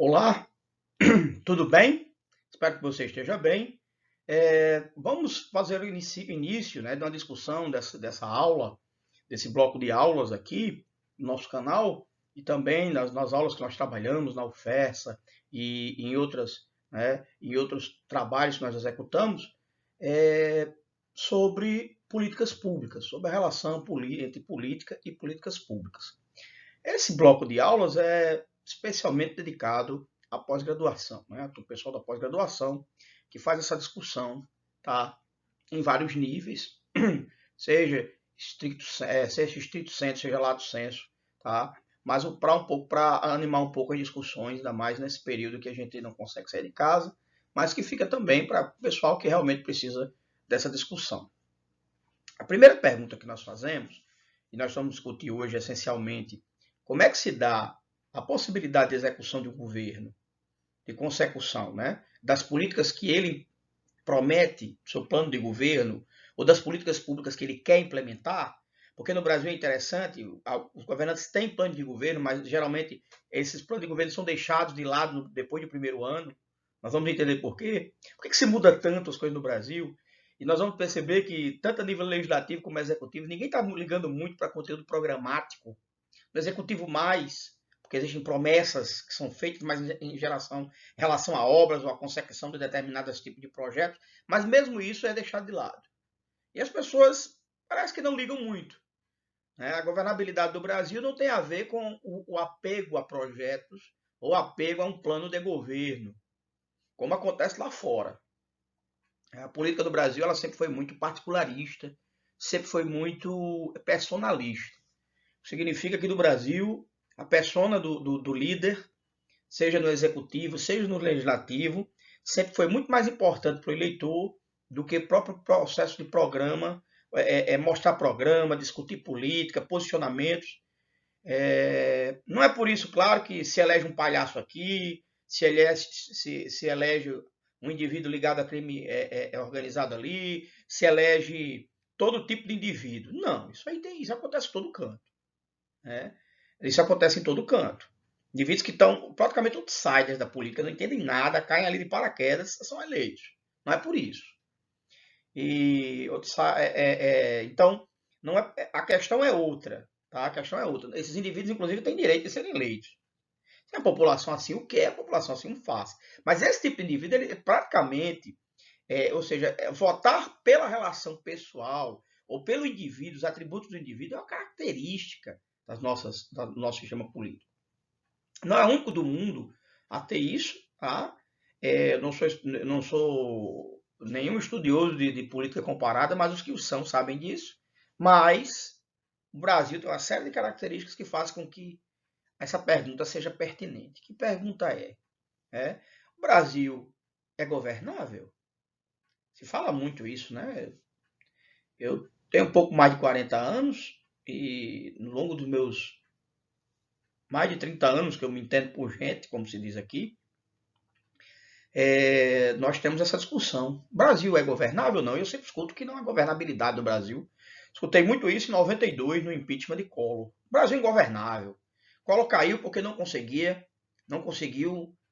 Olá, tudo bem? Espero que você esteja bem. Vamos fazer o início, né, de uma discussão dessa aula, desse bloco de aulas aqui no nosso canal e também nas aulas que nós trabalhamos na UFESA e em outras, né, em outros trabalhos que nós executamos, é, sobre políticas públicas, sobre a relação entre política e políticas públicas. Esse bloco de aulas é especialmente dedicado à pós-graduação, né? O pessoal da pós-graduação que faz essa discussão, tá? Em vários níveis, seja estrito senso, seja lato senso, tá? Mas para animar um pouco as discussões, ainda mais nesse período que a gente não consegue sair de casa, mas que fica também para o pessoal que realmente precisa dessa discussão. A primeira pergunta que nós fazemos, e nós vamos discutir hoje essencialmente, como é que se dá a possibilidade de execução de um governo, de consecução, né, das políticas que ele promete, seu plano de governo, ou das políticas públicas que ele quer implementar, porque no Brasil é interessante, os governantes têm plano de governo, mas geralmente esses planos de governo são deixados de lado depois do primeiro ano. Nós vamos entender por quê. Por que se muda tanto as coisas no Brasil? E nós vamos perceber que, tanto a nível legislativo como executivo, ninguém está ligando muito para conteúdo programático. No executivo, mais, porque existem promessas que são feitas, mas em relação a obras ou a consecução de determinados tipos de projetos, mas mesmo isso é deixado de lado. E as pessoas parece que não ligam muito, né? A governabilidade do Brasil não tem a ver com o apego a projetos ou apego a um plano de governo, como acontece lá fora. A política do Brasil ela sempre foi muito particularista, sempre foi muito personalista. Significa que no Brasil a persona do líder, seja no executivo, seja no legislativo, sempre foi muito mais importante para o eleitor do que o próprio processo de programa, mostrar programa, discutir política, posicionamentos. Não é por isso, claro, que se elege um palhaço aqui, se elege um indivíduo ligado a crime organizado ali, se elege todo tipo de indivíduo. Não, isso acontece em todo canto. Né? Isso acontece em todo canto. Indivíduos que estão praticamente outsiders da política, não entendem nada, caem ali de paraquedas, são eleitos. Não é por isso. Então, não é, a questão é outra. Tá? A questão é outra. Esses indivíduos, inclusive, têm direito de serem eleitos. Se a população assim o quer, a população assim o faz. Mas esse tipo de indivíduo, ele praticamente, ou seja, votar pela relação pessoal ou pelo indivíduo, os atributos do indivíduo, é uma característica do nosso sistema político. Não é o único do mundo a ter isso, tá? Não sou nenhum estudioso de política comparada, mas os que o são sabem disso. Mas o Brasil tem uma série de características que fazem com que essa pergunta seja pertinente. Que pergunta é? O Brasil é governável? Se fala muito isso, né? Eu tenho um pouco mais de 40 anos e no longo dos meus mais de 30 anos que eu me entendo por gente, como se diz aqui, nós temos essa discussão. O Brasil é governável ou não? Eu sempre escuto que não há governabilidade do Brasil. Escutei muito isso em 92, no impeachment de Collor. O Brasil é ingovernável. Collor caiu porque não conseguiu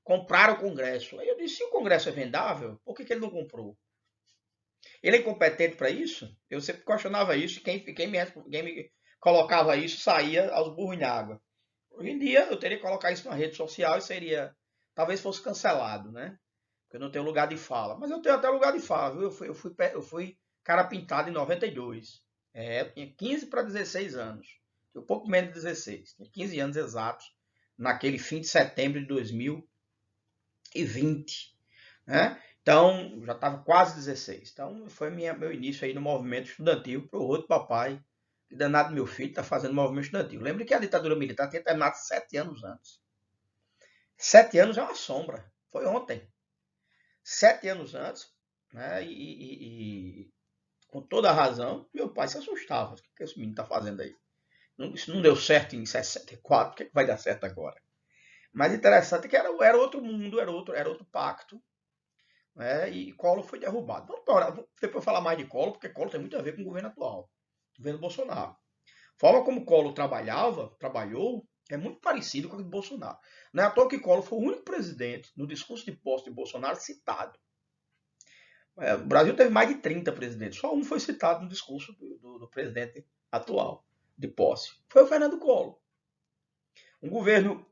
comprar o Congresso. Aí eu disse, se o Congresso é vendável, por que ele não comprou? Ele é incompetente para isso? Eu sempre questionava isso, e quem me colocava isso saía aos burros em água. Hoje em dia eu teria que colocar isso na rede social e seria, talvez fosse cancelado, né? Porque eu não tenho lugar de fala. Mas eu tenho até lugar de fala, viu? Eu fui cara pintado em 92. Eu tinha 15 para 16 anos. Tinha um pouco menos de 16. Tinha 15 anos exatos naquele fim de setembro de 2020. Né? Então, já estava quase 16. Então, foi meu início aí no movimento estudantil para o outro papai. Que danado meu filho está fazendo movimento estudantil. Lembre que a ditadura militar tinha terminado 7 anos antes. 7 anos é uma sombra. Foi ontem. 7 anos antes, né? E com toda a razão, meu pai se assustava. O que esse menino está fazendo aí? Isso não deu certo em 64, o que vai dar certo agora? Mas interessante é que era outro mundo, era outro pacto, né? E Collor foi derrubado. Vamos depois falar mais de Collor, porque Collor tem muito a ver com o governo atual, o governo Bolsonaro. A forma como Collor trabalhou, É muito parecido com o de Bolsonaro. Não é à toa que Collor foi o único presidente, no discurso de posse de Bolsonaro, citado. O Brasil teve mais de 30 presidentes. Só um foi citado no discurso do presidente atual de posse. Foi o Fernando Collor. Um governo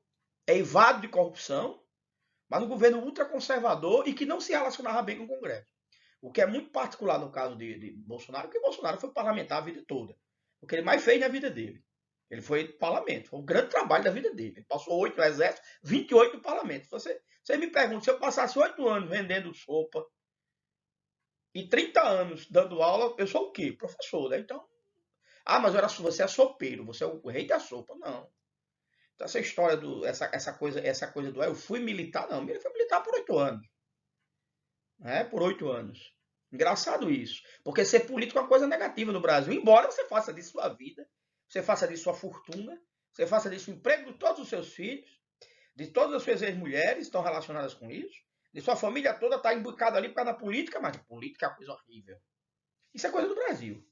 eivado de corrupção, mas um governo ultraconservador e que não se relacionava bem com o Congresso. O que é muito particular no caso de Bolsonaro, porque Bolsonaro foi parlamentar a vida toda. O que ele mais fez na vida dele. Ele foi parlamento. Foi um grande trabalho da vida dele. Ele passou 8 no exército, 28 no parlamento. Você me pergunta, se eu passasse 8 anos vendendo sopa e 30 anos dando aula, eu sou o quê? Professor, né? Então, mas você é sopeiro, você é o rei da sopa. Não. Então, essa história essa coisa do eu fui militar, não. Ele foi militar por 8 anos. Né? Por 8 anos. Engraçado isso. Porque ser político é uma coisa negativa no Brasil. Embora você faça disso sua vida, você faça disso sua fortuna, você faça disso o emprego de todos os seus filhos, de todas as suas ex-mulheres estão relacionadas com isso, de sua família toda está embicada ali por causa da política, mas política é uma coisa horrível. Isso é coisa do Brasil.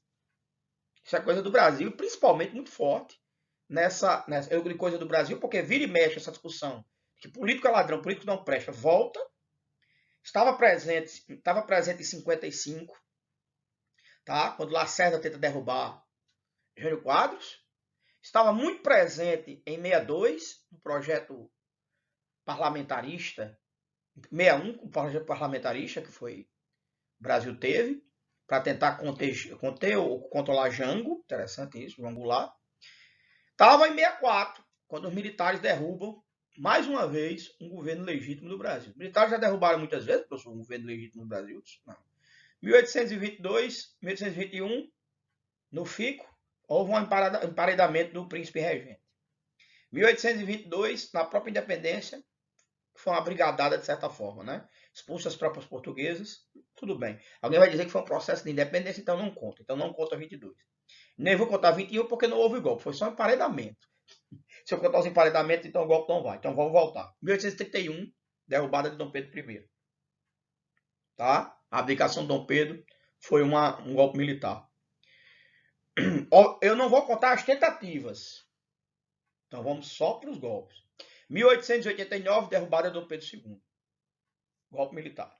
Isso é coisa do Brasil, principalmente muito forte eu digo coisa do Brasil, porque vira e mexe essa discussão que político é ladrão, político não presta, volta. Estava presente em 55, tá? Quando Lacerda tenta derrubar Jânio Quadros. Estava muito presente em 62, no projeto parlamentarista, 61, o projeto parlamentarista que o Brasil teve, para tentar conter ou controlar Jango, interessante isso, João Goulart. Estava em 64, quando os militares derrubam, mais uma vez, um governo legítimo do Brasil. Os militares já derrubaram muitas vezes, professor, um governo legítimo no Brasil? Não. 1822, 1821, no Fico, houve um emparedamento do príncipe regente. 1822, na própria independência, foi uma brigadada de certa forma, né? Expulsa as tropas portuguesas, tudo bem. Alguém vai dizer que foi um processo de independência, então não conta. Então não conta 22. Nem vou contar 21 porque não houve golpe, foi só um emparedamento. Se eu contar os emparedamentos, então o golpe não vai. Então vamos voltar. 1831, derrubada de Dom Pedro I. Tá? A abdicação de Dom Pedro foi um golpe militar. Eu não vou contar as tentativas. Então vamos só para os golpes. 1889, derrubada de Dom Pedro II. Golpe militar.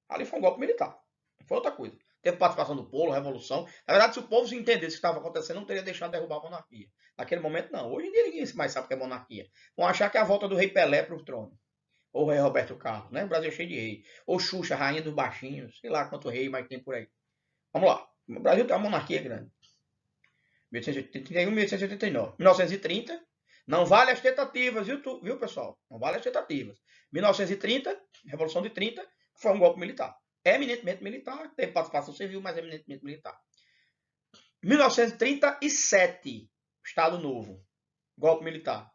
Ali foi um golpe militar. Não foi outra coisa. Teve participação do povo, revolução. Na verdade, se o povo se entendesse o que estava acontecendo, não teria deixado de derrubar a monarquia. Naquele momento, não. Hoje em dia, ninguém mais sabe o que é monarquia. Vão achar que é a volta do rei Pelé para o trono. Ou o rei Roberto Carlos, né? O Brasil é cheio de rei. Ou Xuxa, rainha dos baixinhos. Sei lá quanto rei mais tem por aí. Vamos lá. O Brasil tem uma monarquia grande. 1881, 1889. 1930, não vale as tentativas, viu, pessoal? Não vale as tentativas. 1930, Revolução de 30, foi um golpe militar. Eminentemente militar, teve participação civil, mas eminentemente militar. 1937, Estado Novo, golpe militar.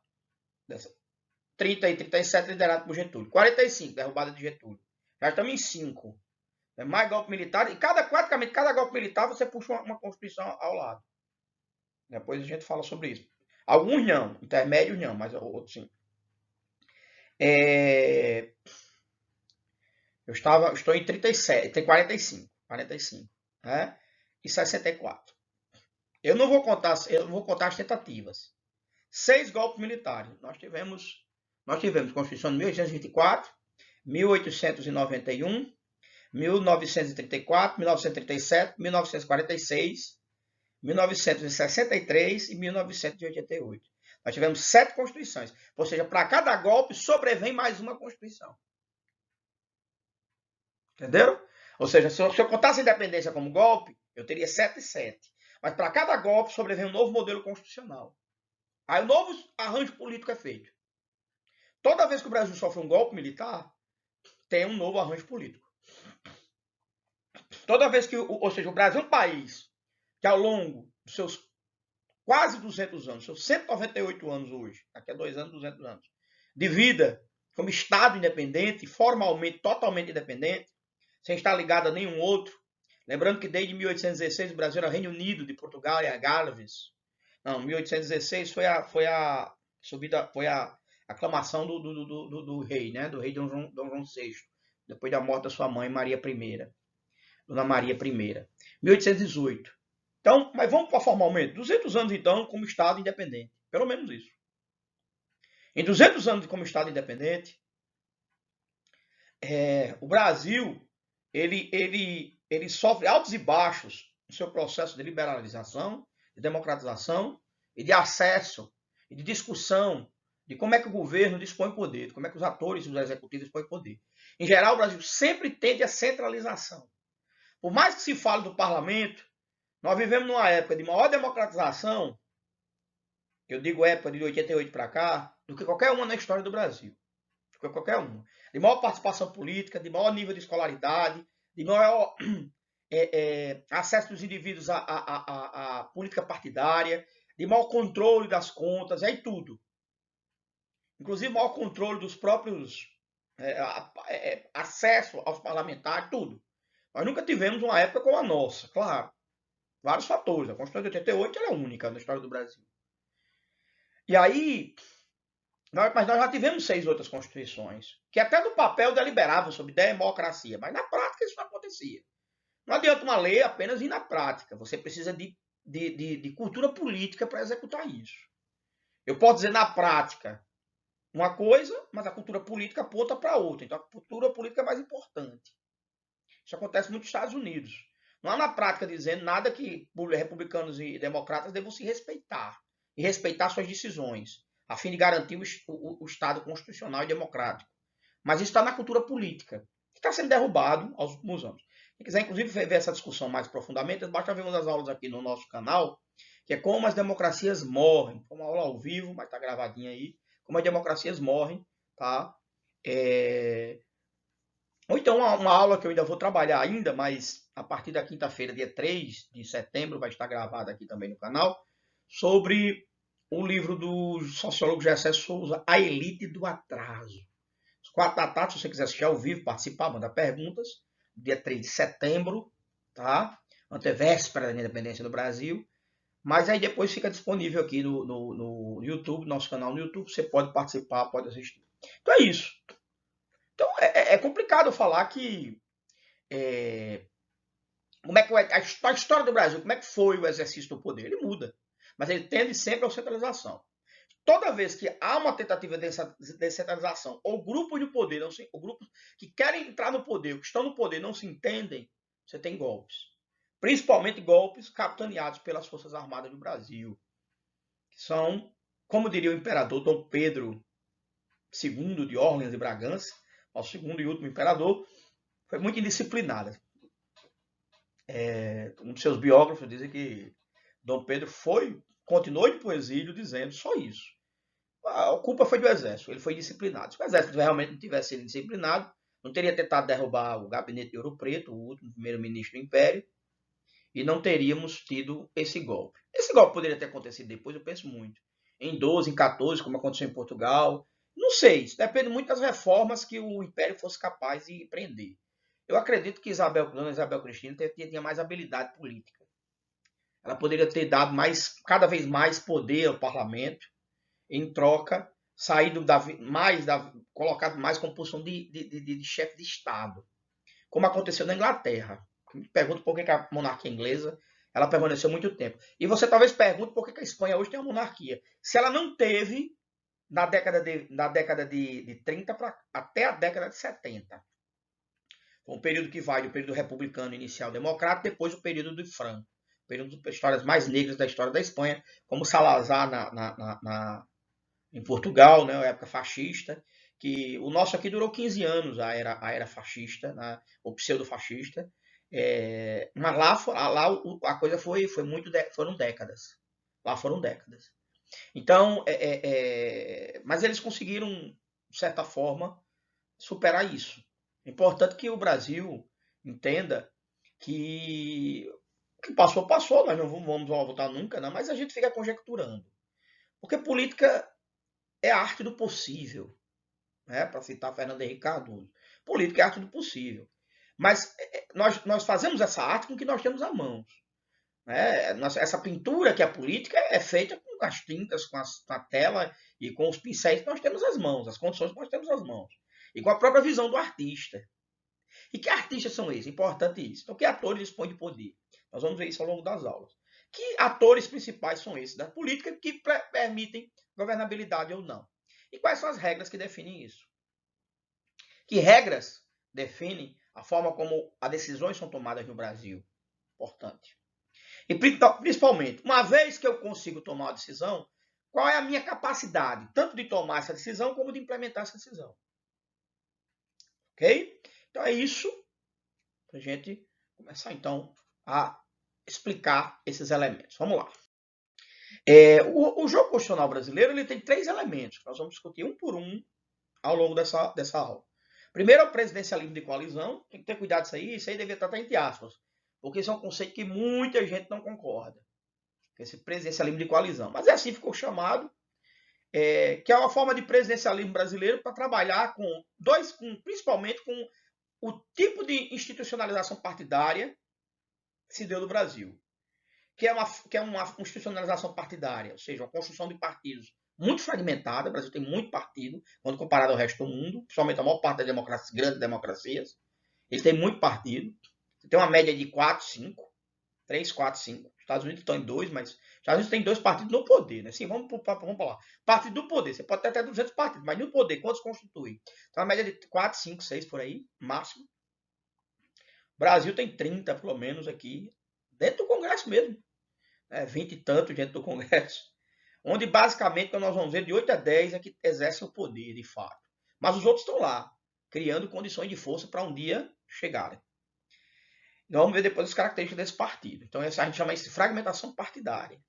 30 e 37, liderado por Getúlio. 45, derrubada de Getúlio. Já estamos em 5. É mais golpe militar. E praticamente cada golpe militar você puxa uma Constituição ao lado. Depois a gente fala sobre isso. Alguns não, intermédios não, mas outros sim. Estou em 37, tem 45, né? E 64. Eu não vou contar as tentativas. 6 golpes militares. Nós tivemos Constituição de 1824, 1891, 1934, 1937, 1946, 1963 e 1988. Nós tivemos 7 constituições. Ou seja, para cada golpe sobrevém mais uma constituição. Entenderam? Ou seja, se eu contasse a independência como golpe, eu teria 7 e 7. Mas para cada golpe sobrevém um novo modelo constitucional. Aí um novo arranjo político é feito. Toda vez que o Brasil sofre um golpe militar, tem um novo arranjo político. Toda vez que, ou seja, o Brasil é um país que ao longo dos seus quase 200 anos, seus 198 anos hoje, daqui a 2 anos, 200 anos, de vida como Estado independente, formalmente, totalmente independente, sem estar ligado a nenhum outro. Lembrando que desde 1816 o Brasil era Reino Unido de Portugal e Gales. Não, 1816 foi a aclamação do rei, né? Do rei Dom João VI, depois da morte da sua mãe, Maria I. Dona Maria I. 1818. Então, mas vamos para formalmente. 200 anos, então, como Estado independente. Pelo menos isso. Em 200 anos como Estado independente, o Brasil ele sofre altos e baixos no seu processo de liberalização, de democratização e de acesso e de discussão de como é que o governo dispõe poder, de como é que os atores e os executivos dispõem poder. Em geral, o Brasil sempre tende à centralização. Por mais que se fale do parlamento, nós vivemos numa época de maior democratização, eu digo época de 88 para cá, do que qualquer uma na história do Brasil. Do que qualquer uma. De maior participação política, de maior nível de escolaridade, de maior acesso dos indivíduos à política partidária, de maior controle das contas, aí tudo. Inclusive maior controle dos próprios acesso aos parlamentares, tudo. Nós nunca tivemos uma época como a nossa, claro. Vários fatores. A Constituição de 88 ela é única na história do Brasil. E aí, mas nós já tivemos 6 outras constituições, que até no papel deliberavam sobre democracia, mas na prática isso não acontecia. Não adianta uma lei apenas ir na prática, você precisa de cultura política para executar isso. Eu posso dizer na prática uma coisa, mas a cultura política aponta para outra, então a cultura política é mais importante. Isso acontece muito nos Estados Unidos. Não há na prática dizendo nada que republicanos e democratas devam se respeitar e respeitar suas decisões, a fim de garantir o Estado constitucional e democrático. Mas isso está na cultura política, que está sendo derrubado aos últimos anos. Quem quiser, inclusive, ver essa discussão mais profundamente, basta ver uma das aulas aqui no nosso canal, que é Como as Democracias Morrem. Foi uma aula ao vivo, mas está gravadinha aí. Como as democracias morrem, tá? Ou então uma aula que eu ainda vou trabalhar ainda, mas a partir da quinta-feira, dia 3 de setembro, vai estar gravada aqui também no canal, sobre o livro do sociólogo Gessé Souza, A Elite do Atraso. Às 4 da tarde, se você quiser assistir ao vivo, participar, mandar perguntas, dia 3 de setembro, tá? Antevéspera da independência do Brasil. Mas aí depois fica disponível aqui no YouTube, nosso canal no YouTube, você pode participar, pode assistir. Então é isso. Então é complicado falar que como é que a história do Brasil, como é que foi o exercício do poder? Ele muda, mas ele tende sempre à centralização. Toda vez que há uma tentativa de descentralização, ou grupos de poder, ou grupos que querem entrar no poder, ou que estão no poder, não se entendem, você tem golpes. Principalmente golpes capitaneados pelas Forças Armadas do Brasil, que são, como diria o imperador Dom Pedro II de Orleans e Bragança, o segundo e último imperador, foi muito indisciplinada. Um dos seus biógrafos dizem que Dom Pedro continuou indo para o exílio dizendo só isso. A culpa foi do exército, ele foi disciplinado. Se o exército realmente não tivesse sido disciplinado, não teria tentado derrubar o gabinete de Ouro Preto, o último primeiro-ministro do Império, e não teríamos tido esse golpe. Esse golpe poderia ter acontecido depois, eu penso muito. Em 12, em 14, como aconteceu em Portugal. Não sei, isso depende muito das reformas que o Império fosse capaz de empreender. Eu acredito que Dona Isabel Cristina tinha mais habilidade política. Ela poderia ter dado cada vez mais poder ao parlamento, em troca, colocado mais como posição de chefe de Estado, como aconteceu na Inglaterra. Me pergunto por que a monarquia inglesa ela permaneceu muito tempo. E você talvez pergunte por que a Espanha hoje tem uma monarquia. Se ela não teve na década de 30 até a década de 70. Um período que vai do período republicano inicial democrata, depois o período do Franco. O período das histórias mais negras da história da Espanha, como Salazar em Portugal, né, a época fascista, que o nosso aqui durou 15 anos, a era fascista, né, o pseudo-fascista, mas lá a coisa foi muito, foram décadas. Lá foram décadas. Então, mas eles conseguiram, de certa forma, superar isso. É importante que o Brasil entenda que o que passou, passou, nós não vamos voltar nunca, não, mas a gente fica conjecturando. Porque política é a arte do possível, né? Para citar Fernando Henrique Cardoso. Política é a arte do possível. Mas nós fazemos essa arte com o que nós temos à mão. Né? Essa pintura que é a política é feita com as tintas, com a tela e com os pincéis que nós temos às mãos, as condições que nós temos às mãos. E com a própria visão do artista. E que artistas são esses? Importante isso. Então, que atores dispõem de poder? Nós vamos ver isso ao longo das aulas. Que atores principais são esses da política que permitem governabilidade ou não? E quais são as regras que definem isso? Que regras definem a forma como as decisões são tomadas no Brasil? Importante. E principalmente, uma vez que eu consigo tomar uma decisão, qual é a minha capacidade, tanto de tomar essa decisão, como de implementar essa decisão? Ok? Então é isso para a gente começar, então, a explicar esses elementos. Vamos lá. O jogo constitucional brasileiro ele tem 3 elementos. Nós vamos discutir um por um ao longo dessa aula. Primeiro é o presidencialismo de coalizão. Tem que ter cuidado isso aí devia estar entre aspas. Porque isso é um conceito que muita gente não concorda. Esse presidencialismo de coalizão. Mas assim ficou chamado, que é uma forma de presidencialismo brasileiro para trabalhar principalmente com o tipo de institucionalização partidária que se deu no Brasil. Que é uma institucionalização partidária, ou seja, uma construção de partidos muito fragmentada. O Brasil tem muito partido, quando comparado ao resto do mundo, principalmente a maior parte das grandes democracias. Ele tem muito partido. Tem uma média de 4, 5, 3, 4, 5. Os Estados Unidos estão em 2, mas os Estados Unidos tem 2 partidos no poder, né? Sim, vamos para lá. Partido do poder. Você pode ter até 200 partidos, mas no poder, quantos constituem? Então, a média de 4, 5, 6 por aí, máximo. O Brasil tem 30, pelo menos, aqui, dentro do Congresso mesmo. 20 e tanto dentro do Congresso. Onde, basicamente, nós vamos ver de 8 a 10 é que exercem o poder, de fato. Mas os outros estão lá, criando condições de força para um dia chegarem. Então, vamos ver depois as características desse partido. Então, a gente chama isso de fragmentação partidária,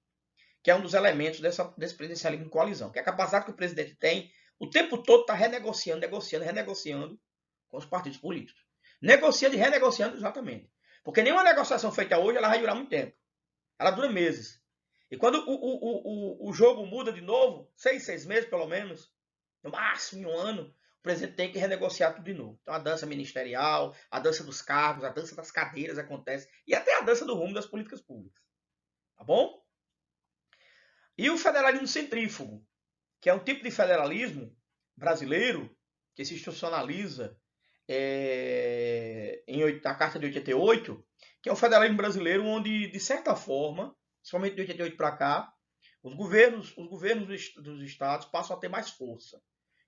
que é um dos elementos desse presidencialismo de coalizão, que é a capacidade que o presidente tem o tempo todo está renegociando com os partidos políticos. Negociando e renegociando, exatamente. Porque nenhuma negociação feita hoje ela vai durar muito tempo. Ela dura meses. E quando o jogo muda de novo, 6 meses pelo menos, no máximo em um ano, o presidente tem que renegociar tudo de novo. Então a dança ministerial, a dança dos cargos, a dança das cadeiras acontece, e até a dança do rumo das políticas públicas. Tá bom? E o federalismo centrífugo, que é um tipo de federalismo brasileiro que se institucionaliza na Carta de 88, que é um federalismo brasileiro onde, de certa forma, principalmente de 88 para cá, os governos dos estados passam a ter mais força.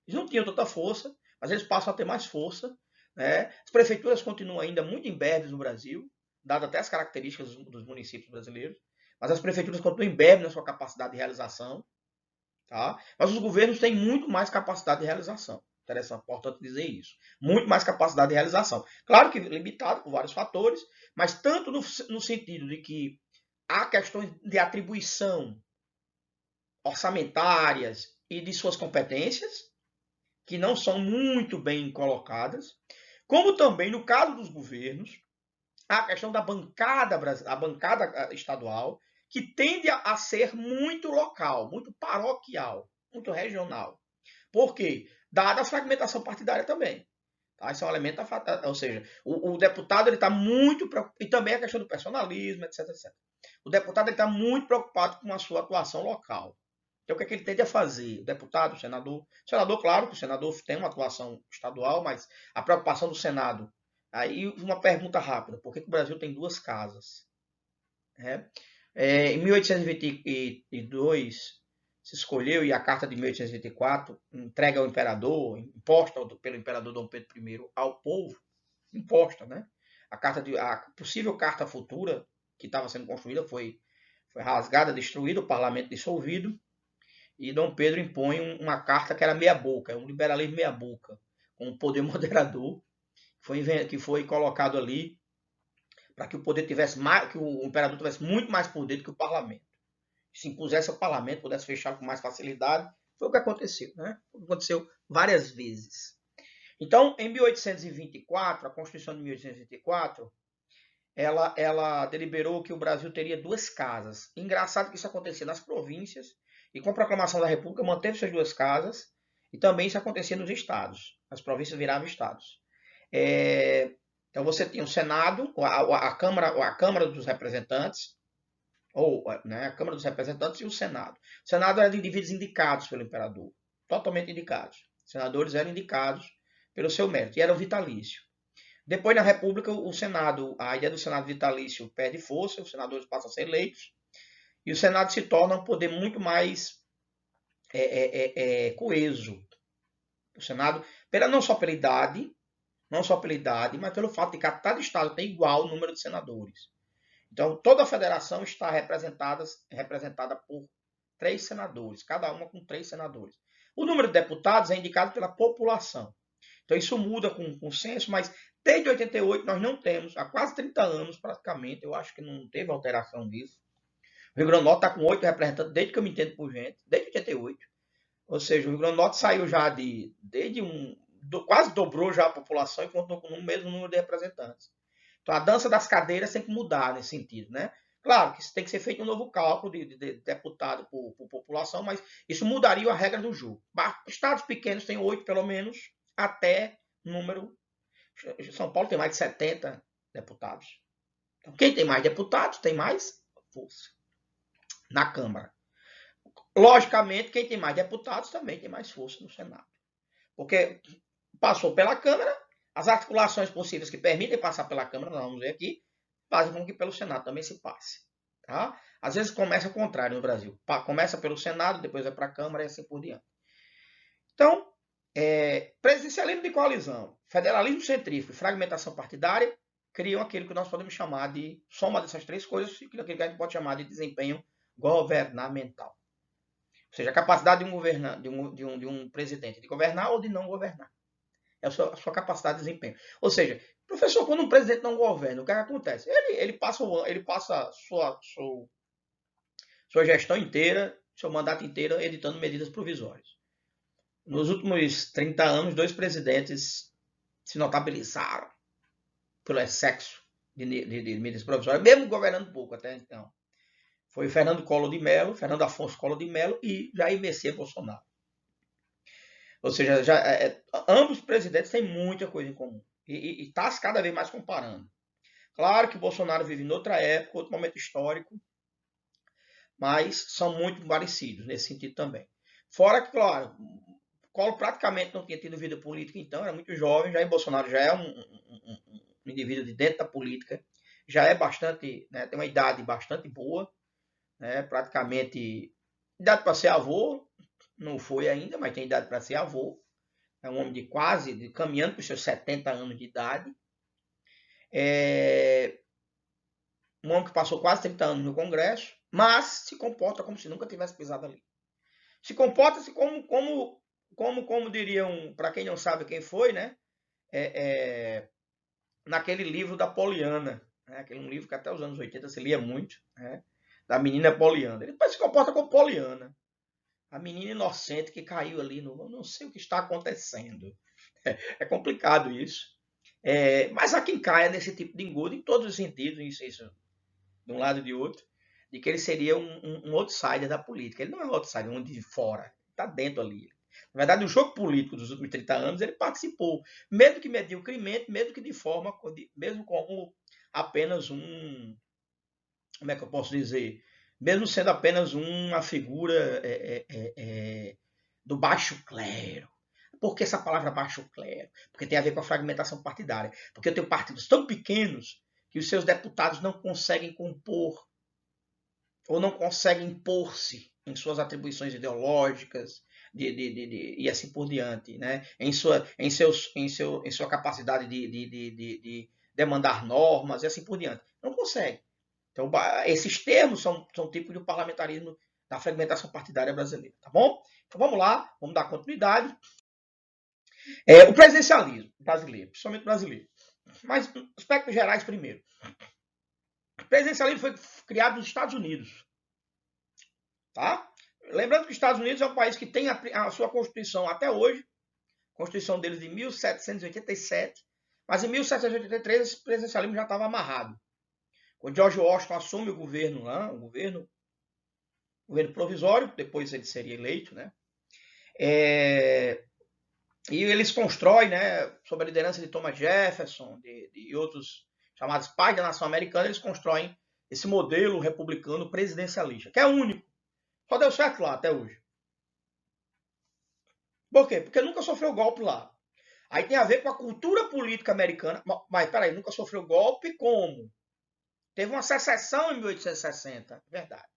Eles não tinham tanta força, mas eles passam a ter mais força. Né? As prefeituras continuam ainda muito imberbes no Brasil, dadas até as características dos municípios brasileiros, mas as prefeituras continuam imberbes na sua capacidade de realização. Tá? Mas os governos têm muito mais capacidade de realização. Interessante, importante dizer isso. Muito mais capacidade de realização. Claro que limitado por vários fatores, mas tanto no sentido de que há questões de atribuição orçamentárias e de suas competências, que não são muito bem colocadas, como também no caso dos governos, a questão da bancada estadual, que tende a ser muito local, muito paroquial, muito regional. Por quê? Dada a fragmentação partidária também. Tá? Esse é um elemento, ou seja, o deputado está muito preocupado, e também a questão do personalismo, etc. O deputado está muito preocupado com a sua atuação local. Então, o que é que ele tende a fazer? O deputado, o senador, claro que o senador tem uma atuação estadual, mas a preocupação do Senado. Aí, uma pergunta rápida: por que o Brasil tem 2 casas? Em 1822, se escolheu, e a Carta de 1824 entrega ao imperador, imposta pelo imperador Dom Pedro I ao povo, imposta, né? A possível carta futura que estava sendo construída foi rasgada, destruída, o parlamento dissolvido, e Dom Pedro impõe uma carta que era meia-boca, um liberalismo meia-boca, com um poder moderador, que foi colocado ali para que o poder tivesse mais, que o imperador tivesse muito mais poder do que o parlamento. Se impusesse ao parlamento, pudesse fechar com mais facilidade, foi o que aconteceu, né? Aconteceu várias vezes. Então, em 1824, a Constituição de 1824, ela deliberou que o Brasil teria 2 casas. Engraçado que isso acontecia nas províncias, e com a proclamação da República manteve essas 2 casas, e também isso acontecia nos estados. As províncias viravam estados. Então você tinha o Senado, a Câmara dos Representantes, ou né, a Câmara dos Representantes e o Senado. O Senado era de indivíduos indicados pelo imperador, totalmente indicados. Os senadores eram indicados pelo seu mérito, e eram vitalício. Depois, na República, a ideia do Senado vitalício perde força, os senadores passam a ser eleitos, e o Senado se torna um poder muito mais coeso. O Senado, não só pela idade, mas pelo fato de que cada estado tem igual número de senadores. Então, toda a federação está representada por 3 senadores, cada uma com 3 senadores. O número de deputados é indicado pela população. Então, isso muda com o censo, mas desde 88 nós não temos, há quase 30 anos praticamente, eu acho que não teve alteração disso. O Rio Grande do Norte está com 8 representantes, desde que eu me entendo por gente, desde 88. Ou seja, o Rio Grande do Norte saiu já quase dobrou já a população e contou com o mesmo número de representantes. Então a dança das cadeiras tem que mudar nesse sentido, né? Claro que isso tem que ser feito um novo cálculo de deputado por população, mas isso mudaria a regra do jogo. Estados pequenos têm 8 pelo menos, até número. São Paulo tem mais de 70 deputados. Então, quem tem mais deputados tem mais força na Câmara. Logicamente, quem tem mais deputados também tem mais força no Senado. Porque passou pela Câmara, as articulações possíveis que permitem passar pela Câmara, nós vamos ver aqui, fazem com que pelo Senado também se passe. Tá? Às vezes começa ao contrário no Brasil. Começa pelo Senado, depois vai para a Câmara e assim por diante. Então, presidencialismo de coalizão, federalismo centrífugo e fragmentação partidária criam aquilo que nós podemos chamar de soma dessas 3 coisas, aquilo que a gente pode chamar de desempenho governamental. Ou seja, a capacidade de um presidente de governar ou de não governar. É a sua capacidade de desempenho. Ou seja, professor, quando um presidente não governa, o que acontece? Ele passa sua gestão inteira, seu mandato inteiro, editando medidas provisórias. Nos últimos 30 anos, 2 presidentes se notabilizaram pelo excesso de medidas provisórias, mesmo governando pouco até então. Foi Fernando Afonso Collor de Mello e Jair Messias Bolsonaro. Ou seja, ambos os presidentes têm muita coisa em comum. E está se cada vez mais comparando. Claro que Bolsonaro vive em outra época, outro momento histórico, mas são muito parecidos nesse sentido também. Fora que, claro, Collor praticamente não tinha tido vida política, então era muito jovem. Jair Bolsonaro já é um indivíduo de dentro da política, já é bastante, né, tem uma idade bastante boa, né, praticamente idade para ser avô, não foi ainda, mas tem idade para ser avô. É um homem caminhando para os seus 70 anos de idade. Um homem que passou quase 30 anos no Congresso, mas se comporta como se nunca tivesse pisado ali. Se comporta-se como diriam, para quem não sabe quem foi, né? Naquele livro da Poliana, né? Aquele livro que até os anos 80 se lia muito, né? Da menina Poliana. Ele se comporta como Poliana. A menina inocente que caiu ali no... Não sei o que está acontecendo. É complicado isso. Mas há quem caia nesse tipo de engodo em todos os sentidos, isso de um lado e de outro, de que ele seria um outsider da política. Ele não é um outsider, um de fora. Está dentro ali. Na verdade, no jogo político dos últimos 30 anos, ele participou. Mesmo que mediocremente, mesmo que de forma... Mesmo como apenas um... Como é que eu posso dizer? Mesmo sendo apenas uma figura do baixo clero. Por que essa palavra baixo clero? Porque tem a ver com a fragmentação partidária. Porque eu tenho partidos tão pequenos que os seus deputados não conseguem compor ou não conseguem impor-se em suas atribuições ideológicas e assim por diante, né? em sua capacidade de demandar normas e assim por diante. Não consegue. Então, esses termos são tipos de parlamentarismo da fragmentação partidária brasileira, tá bom? Então vamos lá, vamos dar continuidade. O presidencialismo brasileiro, principalmente brasileiro. Mas aspectos gerais primeiro. O presidencialismo foi criado nos Estados Unidos. Tá? Lembrando que os Estados Unidos é um país que tem a sua Constituição até hoje, a Constituição deles de 1787, mas em 1783 esse presidencialismo já estava amarrado. Quando George Washington assume o governo lá, o governo provisório, depois ele seria eleito, né? E eles constroem, né, sob a liderança de Thomas Jefferson e outros chamados pais da nação americana, eles constroem esse modelo republicano presidencialista, que é único. Só deu certo lá até hoje. Por quê? Porque nunca sofreu golpe lá. Aí tem a ver com a cultura política americana. Mas peraí, nunca sofreu golpe como? Teve uma secessão em 1860, verdade.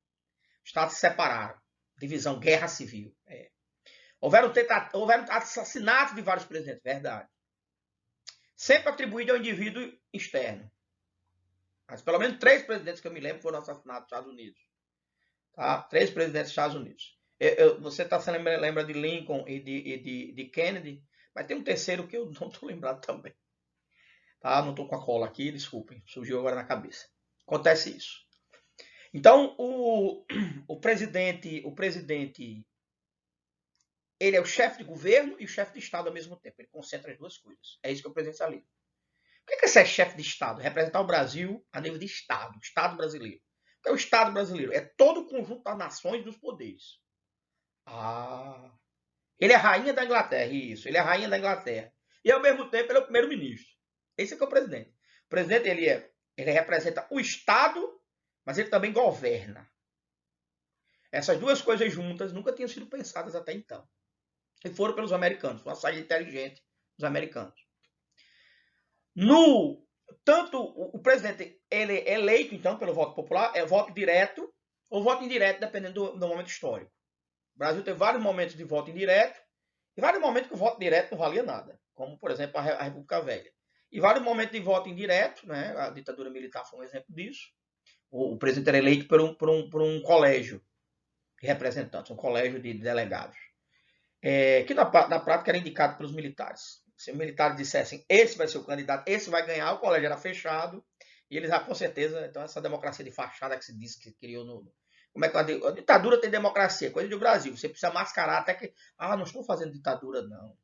Os estados se separaram. Divisão, guerra civil. Houveram assassinatos de vários presidentes, verdade. Sempre atribuído ao indivíduo externo. Mas pelo menos 3 presidentes que eu me lembro foram assassinados nos Estados Unidos. Tá? 3 presidentes dos Estados Unidos. Você lembra de Lincoln e de Kennedy, mas tem um terceiro que eu não estou lembrado também. Tá? Não estou com a cola aqui, desculpem, surgiu agora na cabeça. Acontece isso. Então, o presidente, ele é o chefe de governo e o chefe de Estado ao mesmo tempo. Ele concentra as duas coisas. É isso que é o presidencialismo. O que é ser chefe de Estado? Representar o Brasil a nível de Estado, Estado brasileiro. O que é o Estado brasileiro? É todo o conjunto das nações dos poderes. Ele é a rainha da Inglaterra, isso. Ele é a rainha da Inglaterra. E ao mesmo tempo ele é o primeiro-ministro. Esse é que é o presidente. O presidente ele representa o Estado, mas ele também governa. Essas duas coisas juntas nunca tinham sido pensadas até então. E foram pelos americanos. Foi uma saída inteligente dos americanos. Tanto o presidente ele é eleito, então, pelo voto popular, é voto direto ou voto indireto, dependendo do momento histórico. O Brasil teve vários momentos de voto indireto e vários momentos que o voto direto não valia nada, como, por exemplo, a República Velha. E vários momentos de voto indireto, né? A ditadura militar foi um exemplo disso. O presidente era eleito por um colégio de representantes, um colégio de delegados, que na prática era indicado pelos militares. Se os militares dissessem, esse vai ser o candidato, esse vai ganhar, o colégio era fechado, e eles, com certeza, então essa democracia de fachada que se diz que criou como é que a ditadura tem democracia, coisa do Brasil, você precisa mascarar até que, não estou fazendo ditadura, não.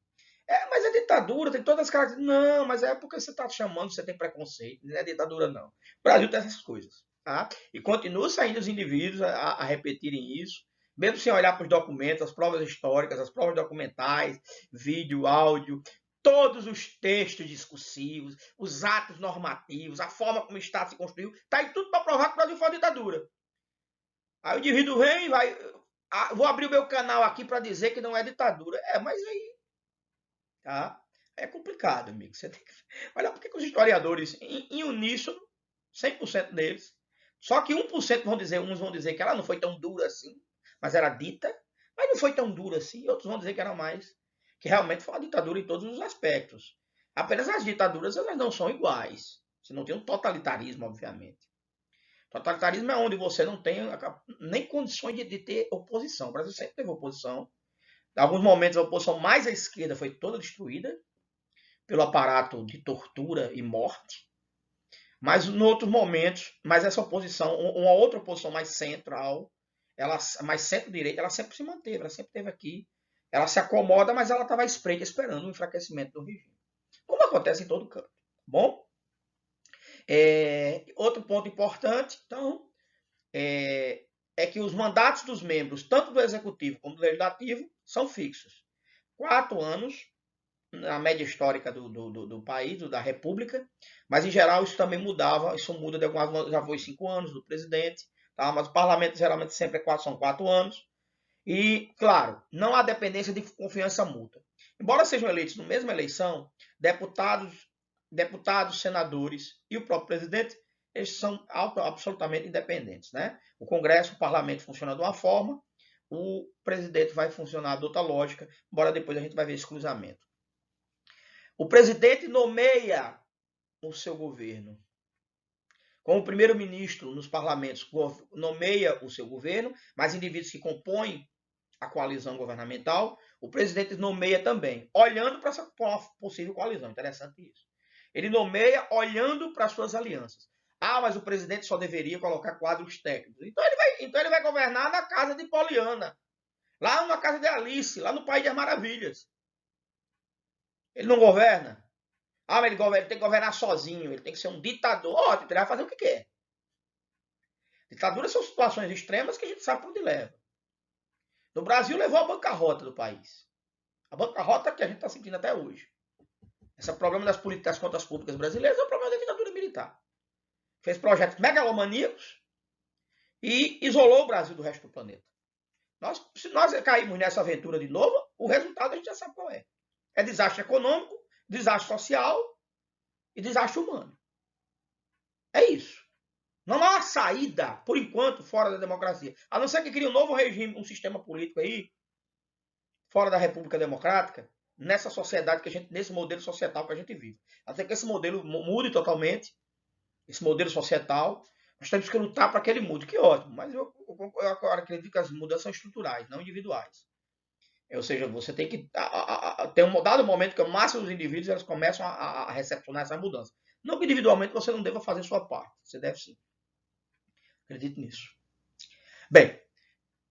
Mas é ditadura, tem todas as características. Não, mas é porque você está chamando, você tem preconceito, não é ditadura, não. O Brasil tem essas coisas, tá? E continua saindo os indivíduos a repetirem isso, mesmo sem olhar para os documentos, as provas históricas, as provas documentais, vídeo, áudio, todos os textos discursivos, os atos normativos, a forma como o Estado se construiu, está aí tudo para provar que o Brasil foi uma ditadura. Aí o indivíduo vem e vai, vou abrir o meu canal aqui para dizer que não é ditadura. Mas aí, tá? É complicado, amigo. Você tem que olhar porque os historiadores, em uníssono, 100% deles, só que 1% uns vão dizer que ela não foi tão dura assim, mas era dita, mas não foi tão dura assim, outros vão dizer que era mais, que realmente foi uma ditadura em todos os aspectos. Apenas as ditaduras, elas não são iguais. Você não tem um totalitarismo, obviamente. Totalitarismo é onde você não tem nem condições de ter oposição. O Brasil sempre teve oposição. Em alguns momentos, a oposição mais à esquerda foi toda destruída pelo aparato de tortura e morte. Mas em outros momentos, mas essa oposição, uma outra oposição mais central, mais centro-direita, ela sempre se manteve, ela sempre esteve aqui. Ela se acomoda, mas ela estava à espreita esperando o enfraquecimento do regime. Como acontece em todo canto. Bom? Outro ponto importante, então, é que os mandatos dos membros, tanto do Executivo como do Legislativo, são fixos. 4 anos, na média histórica do país, da República, mas em geral isso também mudava, isso muda de algumas, já foi 5 anos do presidente, tá? Mas o parlamento geralmente sempre são 4 anos. E, claro, não há dependência de confiança mútua. Embora sejam eleitos na mesma eleição, deputados, senadores e o próprio presidente, eles são absolutamente independentes, né? O Congresso, o parlamento funciona de uma forma, o presidente vai funcionar de outra lógica, embora depois a gente vai ver esse cruzamento. O presidente nomeia o seu governo. Como o primeiro-ministro nos parlamentos nomeia o seu governo, mas indivíduos que compõem a coalizão governamental, o presidente nomeia também, olhando para essa possível coalizão. Interessante isso. Ele nomeia olhando para as suas alianças. Mas o presidente só deveria colocar quadros técnicos. Então ele vai governar na casa de Poliana, lá na casa de Alice, lá no País das Maravilhas. Ele não governa? Mas ele tem que governar sozinho, ele tem que ser um ditador. Ele vai fazer o que quer. Ditaduras são situações extremas que a gente sabe para onde leva. No Brasil levou à bancarrota do país. A bancarrota que a gente está sentindo até hoje. Esse problema das contas públicas brasileiras é o problema da ditadura militar. Fez projetos megalomaníacos e isolou o Brasil do resto do planeta. Se nós caímos nessa aventura de novo, o resultado a gente já sabe qual é. É desastre econômico, desastre social e desastre humano. É isso. Não há saída, por enquanto, fora da democracia. A não ser que crie um novo regime, um sistema político aí, fora da República Democrática, nessa sociedade que a gente, nesse modelo societal que a gente vive. Até que esse modelo mude totalmente, esse modelo societal, nós temos que lutar para que ele mude. Que ótimo, mas eu acredito que as mudanças são estruturais, não individuais. Ou seja, você tem que ter um dado momento que a massa dos indivíduos elas começam a recepcionar essa mudança. Não que individualmente você não deva fazer sua parte, você deve sim. Acredito nisso. Bem,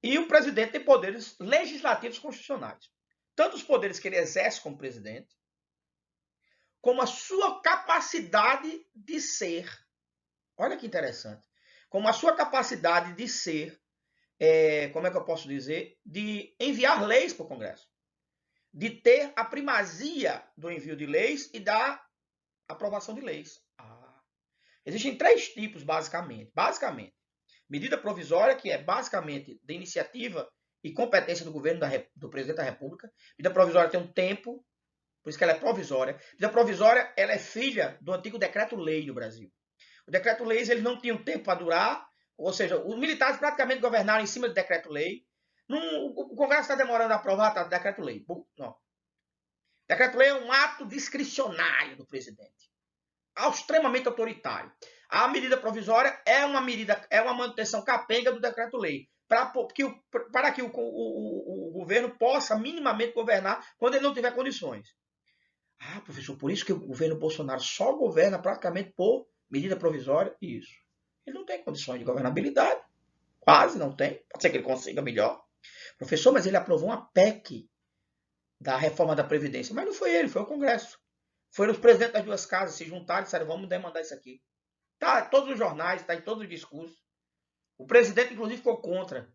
e o presidente tem poderes legislativos constitucionais. Tanto os poderes que ele exerce como presidente, como a sua capacidade de ser. Olha que interessante. Como a sua capacidade de ser, como é que eu posso dizer, de enviar leis para o Congresso. De ter a primazia do envio de leis e da aprovação de leis. Existem 3 tipos, basicamente. Medida provisória, que é basicamente de iniciativa e competência do governo do presidente da República. Medida provisória tem um tempo, por isso que ela é provisória. Medida provisória ela é filha do antigo decreto-lei no Brasil. O decreto-lei ele não tinha um tempo para durar, ou seja, os militares praticamente governaram em cima do decreto-lei. O Congresso está demorando a aprovar o decreto-lei. Não. Decreto-lei é um ato discricionário do presidente, extremamente autoritário. A medida provisória é uma manutenção capenga do decreto-lei, para que o governo possa minimamente governar quando ele não tiver condições. Professor, por isso que o governo Bolsonaro só governa praticamente por medida provisória? Isso. Ele não tem condições de governabilidade, quase não tem. Pode ser que ele consiga melhor. Professor, mas ele aprovou uma PEC da reforma da Previdência. Mas não foi ele, foi o Congresso. Foram os presidentes das 2 casas se juntaram e disseram, vamos demandar isso aqui. Está em todos os jornais, está em todos os discursos. O presidente, inclusive, ficou contra.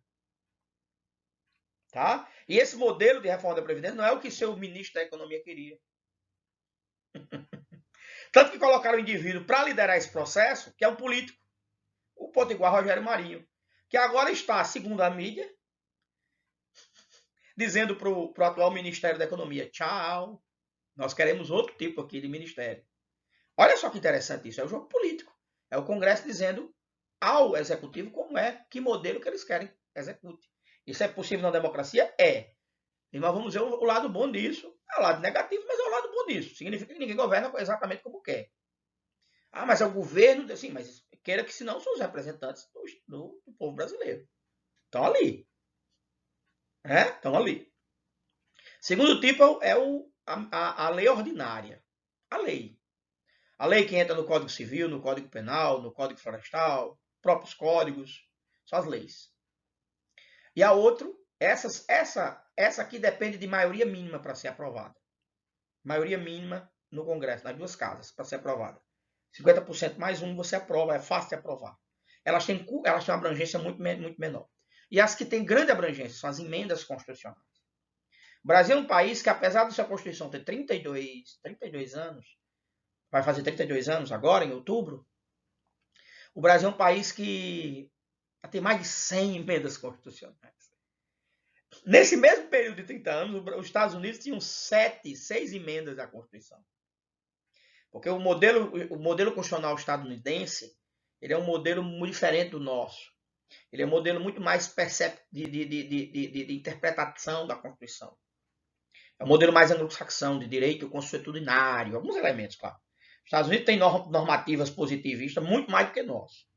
Tá? E esse modelo de reforma da Previdência não é o que seu ministro da Economia queria. Tanto que colocaram o indivíduo para liderar esse processo, que é um político, o potiguar Rogério Marinho, que agora está, segundo a mídia, dizendo para o atual Ministério da Economia, tchau, nós queremos outro tipo aqui de ministério. Olha só que interessante isso, é o jogo político. É o Congresso dizendo ao Executivo como é, que modelo que eles querem execute. Isso é possível na democracia? É. E nós vamos ver o lado bom disso. É o lado negativo, mas é o lado bom disso. Significa que ninguém governa exatamente como quer. Mas é o governo... Sim, mas queira que senão são os representantes do povo brasileiro. Estão ali. Estão ali. Segundo tipo é a lei ordinária. A lei. A lei que entra no Código Civil, no Código Penal, no Código Florestal, próprios códigos, são as leis. E a outra, essa aqui depende de maioria mínima para ser aprovada. Maioria mínima no Congresso, nas 2 casas, para ser aprovada. 50% mais 1 você aprova, é fácil de aprovar. Elas têm uma abrangência muito menor. E as que têm grande abrangência são as emendas constitucionais. O Brasil é um país que, apesar de sua Constituição ter 32 anos, vai fazer 32 anos agora, em outubro, o Brasil é um país que tem mais de 100 emendas constitucionais. Nesse mesmo período de 30 anos, os Estados Unidos tinham 6 emendas à Constituição. Porque o modelo constitucional estadunidense ele é um modelo muito diferente do nosso. Ele é um modelo muito mais de interpretação da Constituição. É um modelo mais anglo-saxão, de direito consuetudinário, alguns elementos, claro. Os Estados Unidos têm normativas positivistas muito mais do que nós.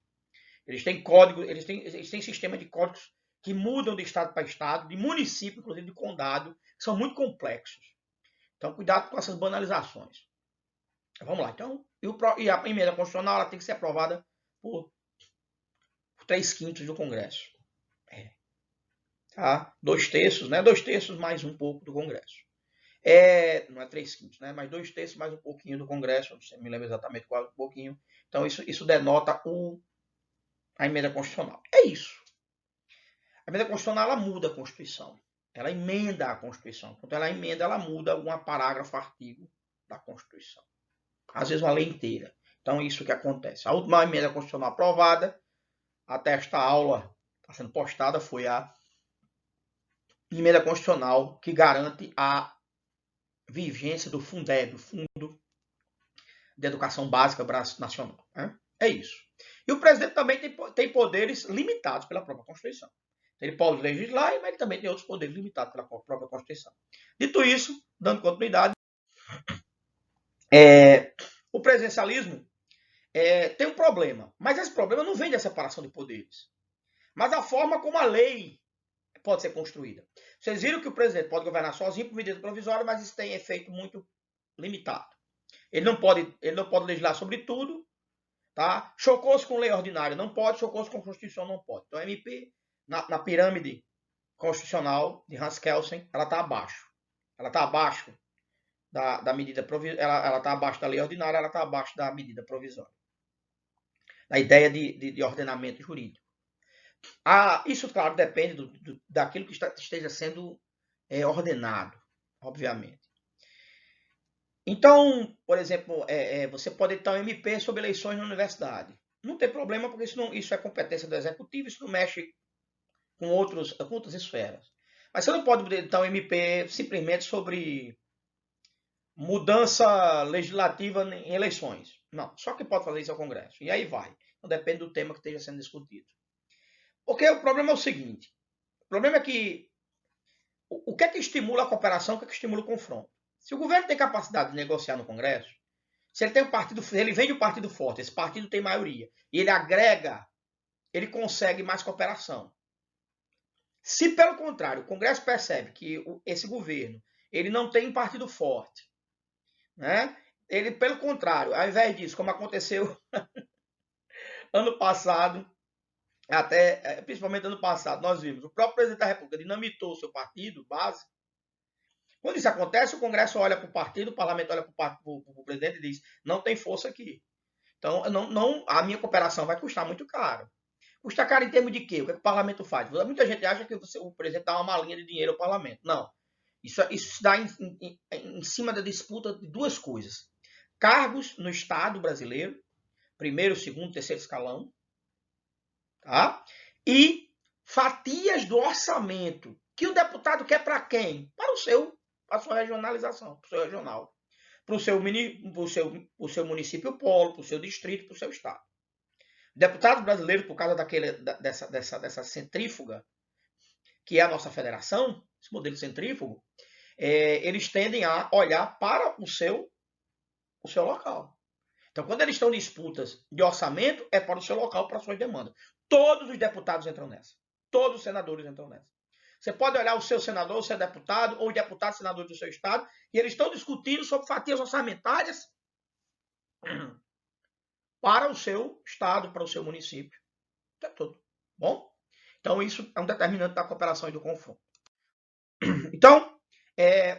Eles têm código, eles têm sistema de códigos que mudam de estado para estado, de município, inclusive de condado, que são muito complexos. Então, cuidado com essas banalizações. Vamos lá. Então, e a emenda constitucional ela tem que ser aprovada por 3/5 do Congresso. Tá? 2/3, né? 2/3 mais um pouco do Congresso. Não é 3/5, né? Mas 2/3 mais um pouquinho do Congresso. Não me lembro exatamente qual um pouquinho. Então, isso denota a emenda constitucional. É isso. A emenda constitucional ela muda a Constituição. Ela emenda a Constituição. Quando ela emenda, ela muda algum parágrafo, artigo da Constituição. Às vezes uma lei inteira. Então, isso que acontece. A última emenda constitucional aprovada, até esta aula está sendo postada, foi a emenda constitucional que garante a vigência do Fundeb, do Fundo de Educação Básica Nacional. É isso. E o presidente também tem poderes limitados pela própria Constituição. Ele pode legislar, mas ele também tem outros poderes limitados pela própria Constituição. Dito isso, dando continuidade, o presidencialismo tem um problema, mas esse problema não vem da separação de poderes, mas da forma como a lei pode ser construída. Vocês viram que o presidente pode governar sozinho por medida provisória, mas isso tem efeito muito limitado. Ele não pode legislar sobre tudo, tá? Chocou-se com lei ordinária, não pode. Chocou-se com Constituição, não pode. Então a MP, na pirâmide constitucional de Hans Kelsen, ela está abaixo. Ela está abaixo da medida provisória, ela está abaixo da lei ordinária, ela está abaixo da medida provisória. Da ideia de ordenamento jurídico. Isso, claro, depende daquilo que esteja sendo ordenado, obviamente. Então, por exemplo, você pode ter um MP sobre eleições na universidade. Não tem problema, porque isso é competência do executivo, isso não mexe com outras esferas. Mas você não pode editar um MP simplesmente sobre mudança legislativa em eleições. Não, só quem pode fazer isso é o Congresso. E aí vai. Então depende do tema que esteja sendo discutido. Porque o problema é o seguinte. O problema é que o que é que estimula a cooperação, o que é que estimula o confronto? Se o governo tem capacidade de negociar no Congresso, se ele tem um partido, ele vem de um partido forte, esse partido tem maioria, e ele agrega, ele consegue mais cooperação. Se, pelo contrário, o Congresso percebe que esse governo ele não tem um partido forte, né? Ele, pelo contrário, ao invés disso, como aconteceu ano passado, principalmente ano passado, nós vimos, o próprio presidente da República dinamitou o seu partido, base. Quando isso acontece, o Congresso olha para o partido, o parlamento olha para o presidente e diz, não tem força aqui. Então, a minha cooperação vai custar muito caro. Custa caro em termos de quê? O que o parlamento faz? Muita gente acha que o presidente dá uma malinha de dinheiro ao parlamento. Não. Isso se dá em cima da disputa de duas coisas. Cargos no Estado brasileiro, primeiro, segundo, terceiro escalão, tá? E fatias do orçamento que o deputado quer para quem? Para a sua regionalização, para o seu regional, para o seu município polo, para o seu distrito, para o seu estado. Deputados brasileiros, por causa dessa centrífuga, que é a nossa federação, esse modelo centrífugo, eles tendem a olhar para o seu local. Então, quando eles estão em disputas de orçamento, é para o seu local, para as suas demandas. Todos os deputados entram nessa. Todos os senadores entram nessa. Você pode olhar o seu senador, o seu deputado, ou o deputado senador do seu estado, e eles estão discutindo sobre fatias orçamentárias para o seu estado, para o seu município. É tudo. Bom? Então, isso é um determinante da cooperação e do confronto. Então,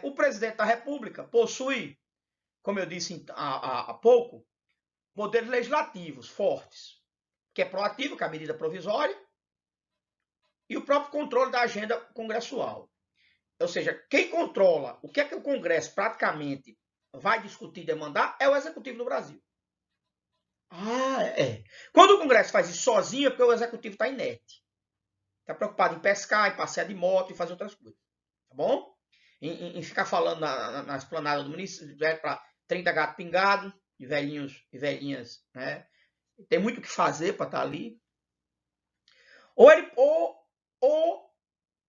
o presidente da República possui, como eu disse há pouco, poderes legislativos fortes, que é proativo, que é a medida provisória, e o próprio controle da agenda congressual. Ou seja, quem controla o que é que o Congresso praticamente vai discutir e demandar é o Executivo no Brasil. Quando o Congresso faz isso sozinho é porque o Executivo está inerte. Está preocupado em pescar, em passear de moto e fazer outras coisas. Tá bom? Em ficar falando na esplanada do município para 30 gatos pingados, de velhinhos e velhinhas, né? Tem muito o que fazer para estar ali. Ou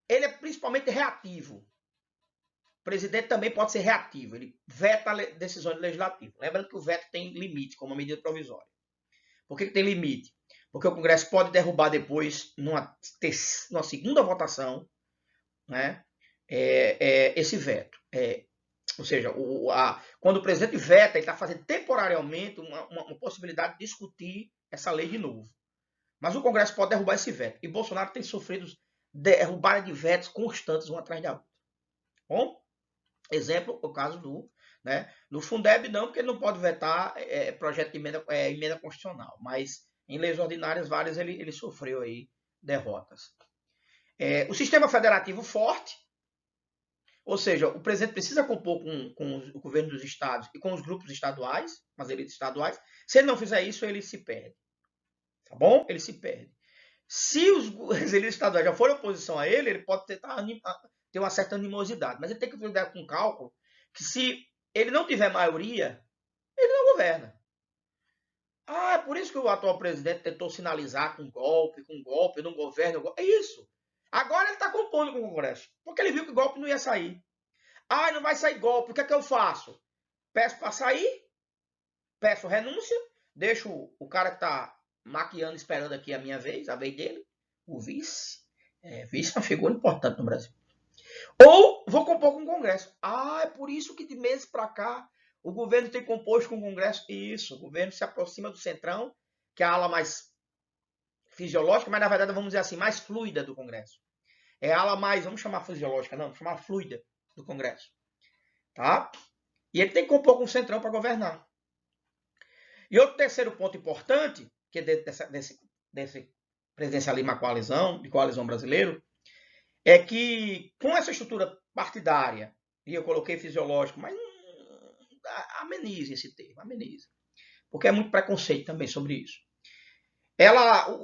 ele é principalmente reativo. O presidente também pode ser reativo. Ele veta decisões legislativas. Lembrando que o veto tem limite, como a medida provisória. Por que tem limite? Porque o Congresso pode derrubar depois, numa segunda votação, né, esse veto. Ou seja, quando o presidente veta, ele está fazendo temporariamente uma possibilidade de discutir essa lei de novo. Mas o Congresso pode derrubar esse veto. E Bolsonaro tem sofrido derrubada de vetos constantes, um atrás da outra. Bom, exemplo, o caso do Fundeb, não, porque ele não pode vetar projeto de emenda constitucional. Mas em leis ordinárias, várias, ele sofreu aí derrotas. O sistema federativo forte, ou seja, o presidente precisa compor com o governo dos estados e com os grupos estaduais, as elites estaduais. Se ele não fizer isso, ele se perde. Tá bom? Ele se perde. Se as elites estaduais já forem oposição a ele pode ter uma certa animosidade. Mas ele tem que lidar com cálculo que se ele não tiver maioria, ele não governa. Ah, é por isso que o atual presidente tentou sinalizar com golpe, não governo. É isso. Agora ele está compondo com o Congresso. Porque ele viu que o golpe não ia sair. Ah, não vai sair golpe. O que é que eu faço? Peço para sair, peço renúncia, deixo o cara que está maquiando, esperando aqui a minha vez, a vez dele, o vice. Vice é uma figura importante no Brasil. Ou vou compor com o Congresso. Ah, é por isso que de meses para cá o governo tem composto com o Congresso. Isso, o governo se aproxima do Centrão, que é a ala mais fisiológica, mas na verdade vamos dizer assim, mais fluida do Congresso. É a ala mais, vamos chamar fisiológica, não, vamos chamar fluida do Congresso. Tá? E ele tem que compor com o Centrão para governar. E outro terceiro ponto importante, que é desse presidencialismo de coalizão brasileiro, é que com essa estrutura partidária, e eu coloquei fisiológico, mas amenize esse termo, amenize. Porque é muito preconceito também sobre isso.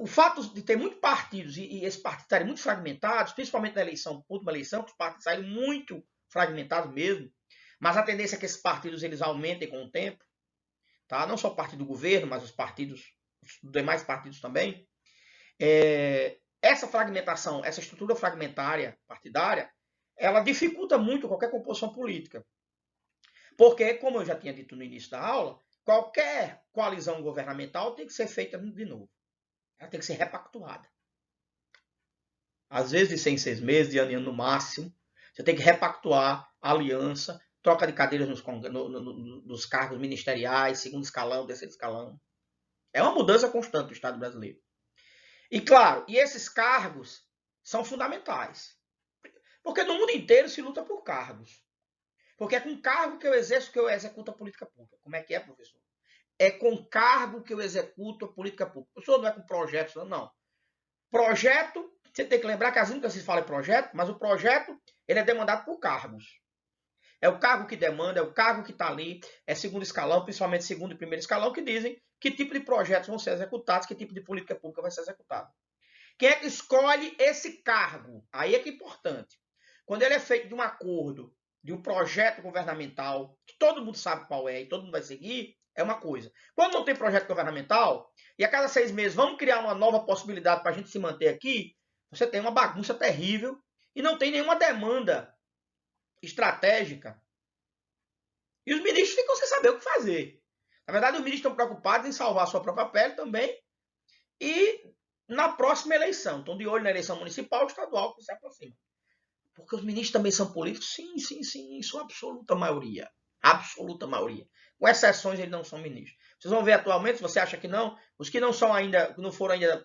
O fato de ter muitos partidos e esses partidos estarem muito fragmentados, principalmente na última eleição, que os partidos saíram muito fragmentados mesmo, mas a tendência é que esses partidos eles aumentem com o tempo, tá? Não só o partido do governo, mas os demais partidos também. Essa fragmentação, essa estrutura fragmentária partidária, ela dificulta muito qualquer composição política. Porque, como eu já tinha dito no início da aula, qualquer coalizão governamental tem que ser feita de novo. Ela tem que ser repactuada. Às vezes de 6 meses, de ano em ano no máximo. Você tem que repactuar a aliança, troca de cadeiras nos cargos ministeriais, segundo escalão, terceiro escalão. É uma mudança constante do Estado brasileiro. E claro, esses cargos são fundamentais. Porque no mundo inteiro se luta por cargos. Porque é com cargo que eu exerço que eu executo a política pública. Como é que é, professor? É com cargo que eu executo a política pública. Professor, não é com projetos, não. Projeto, você tem que lembrar que às vezes nunca se fala em projeto, mas o projeto ele é demandado por cargos. É o cargo que demanda, é o cargo que está ali, é segundo escalão, principalmente segundo e primeiro escalão, que dizem que tipo de projetos vão ser executados, que tipo de política pública vai ser executada. Quem é que escolhe esse cargo? Aí é que é importante. Quando ele é feito de um acordo, de um projeto governamental, que todo mundo sabe qual é e todo mundo vai seguir, é uma coisa. Quando não tem projeto governamental, e a cada 6 meses vamos criar uma nova possibilidade para a gente se manter aqui, você tem uma bagunça terrível e não tem nenhuma demanda estratégica. E os ministros ficam sem saber o que fazer. Na verdade, os ministros estão preocupados em salvar a sua própria pele também e na próxima eleição. Estão de olho na eleição municipal e estadual que se aproxima. Porque os ministros também são políticos? Sim, sim, sim. Isso é a absoluta maioria. Absoluta maioria. Com exceções, eles não são ministros. Vocês vão ver atualmente, se você acha que não, os que não são ainda, não foram ainda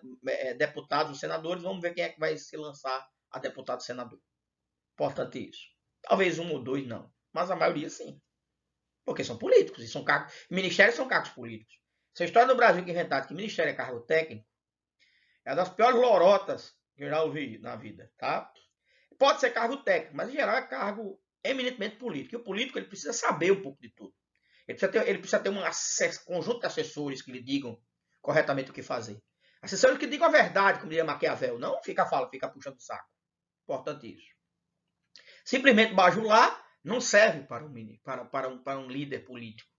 deputados ou senadores, vamos ver quem é que vai se lançar a deputado e senador. Importante isso. Talvez um ou dois não. Mas a maioria sim. Porque são políticos. E são cargos. Ministérios são cargos políticos. Essa história no Brasil que inventaram que ministério é cargo técnico é uma das piores lorotas que eu já ouvi na vida, tá? Pode ser cargo técnico, mas em geral é cargo eminentemente político. E o político ele precisa saber um pouco de tudo. Ele precisa ter um conjunto de assessores que lhe digam corretamente o que fazer. Assessores que digam a verdade, como diria Maquiavel. Não fica puxando o saco. Importante isso. Simplesmente bajular não serve para um líder político.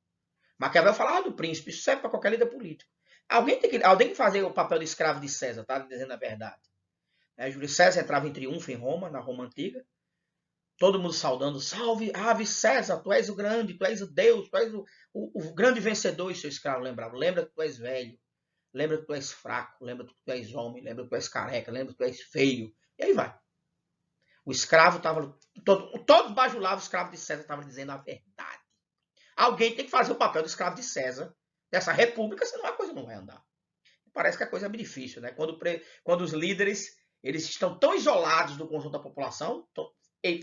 Maquiavel falava do príncipe, isso serve para qualquer líder político. Alguém tem que fazer o papel de escravo de César, tá? Dizendo a verdade. Júlio César entrava em triunfo em Roma, na Roma Antiga. Todo mundo saudando, salve, ave César, tu és o grande, tu és o Deus, tu és o grande vencedor. E seu escravo lembrava, lembra que tu és velho, lembra que tu és fraco, lembra que tu és homem, lembra que tu és careca, lembra que tu és feio. E aí vai. O escravo estava, todos bajulavam, o escravo de César estava dizendo a verdade. Alguém tem que fazer o papel do escravo de César, dessa república, senão a coisa não vai andar. Parece que a coisa é muito difícil, né? Quando os líderes eles estão tão isolados do conjunto da população,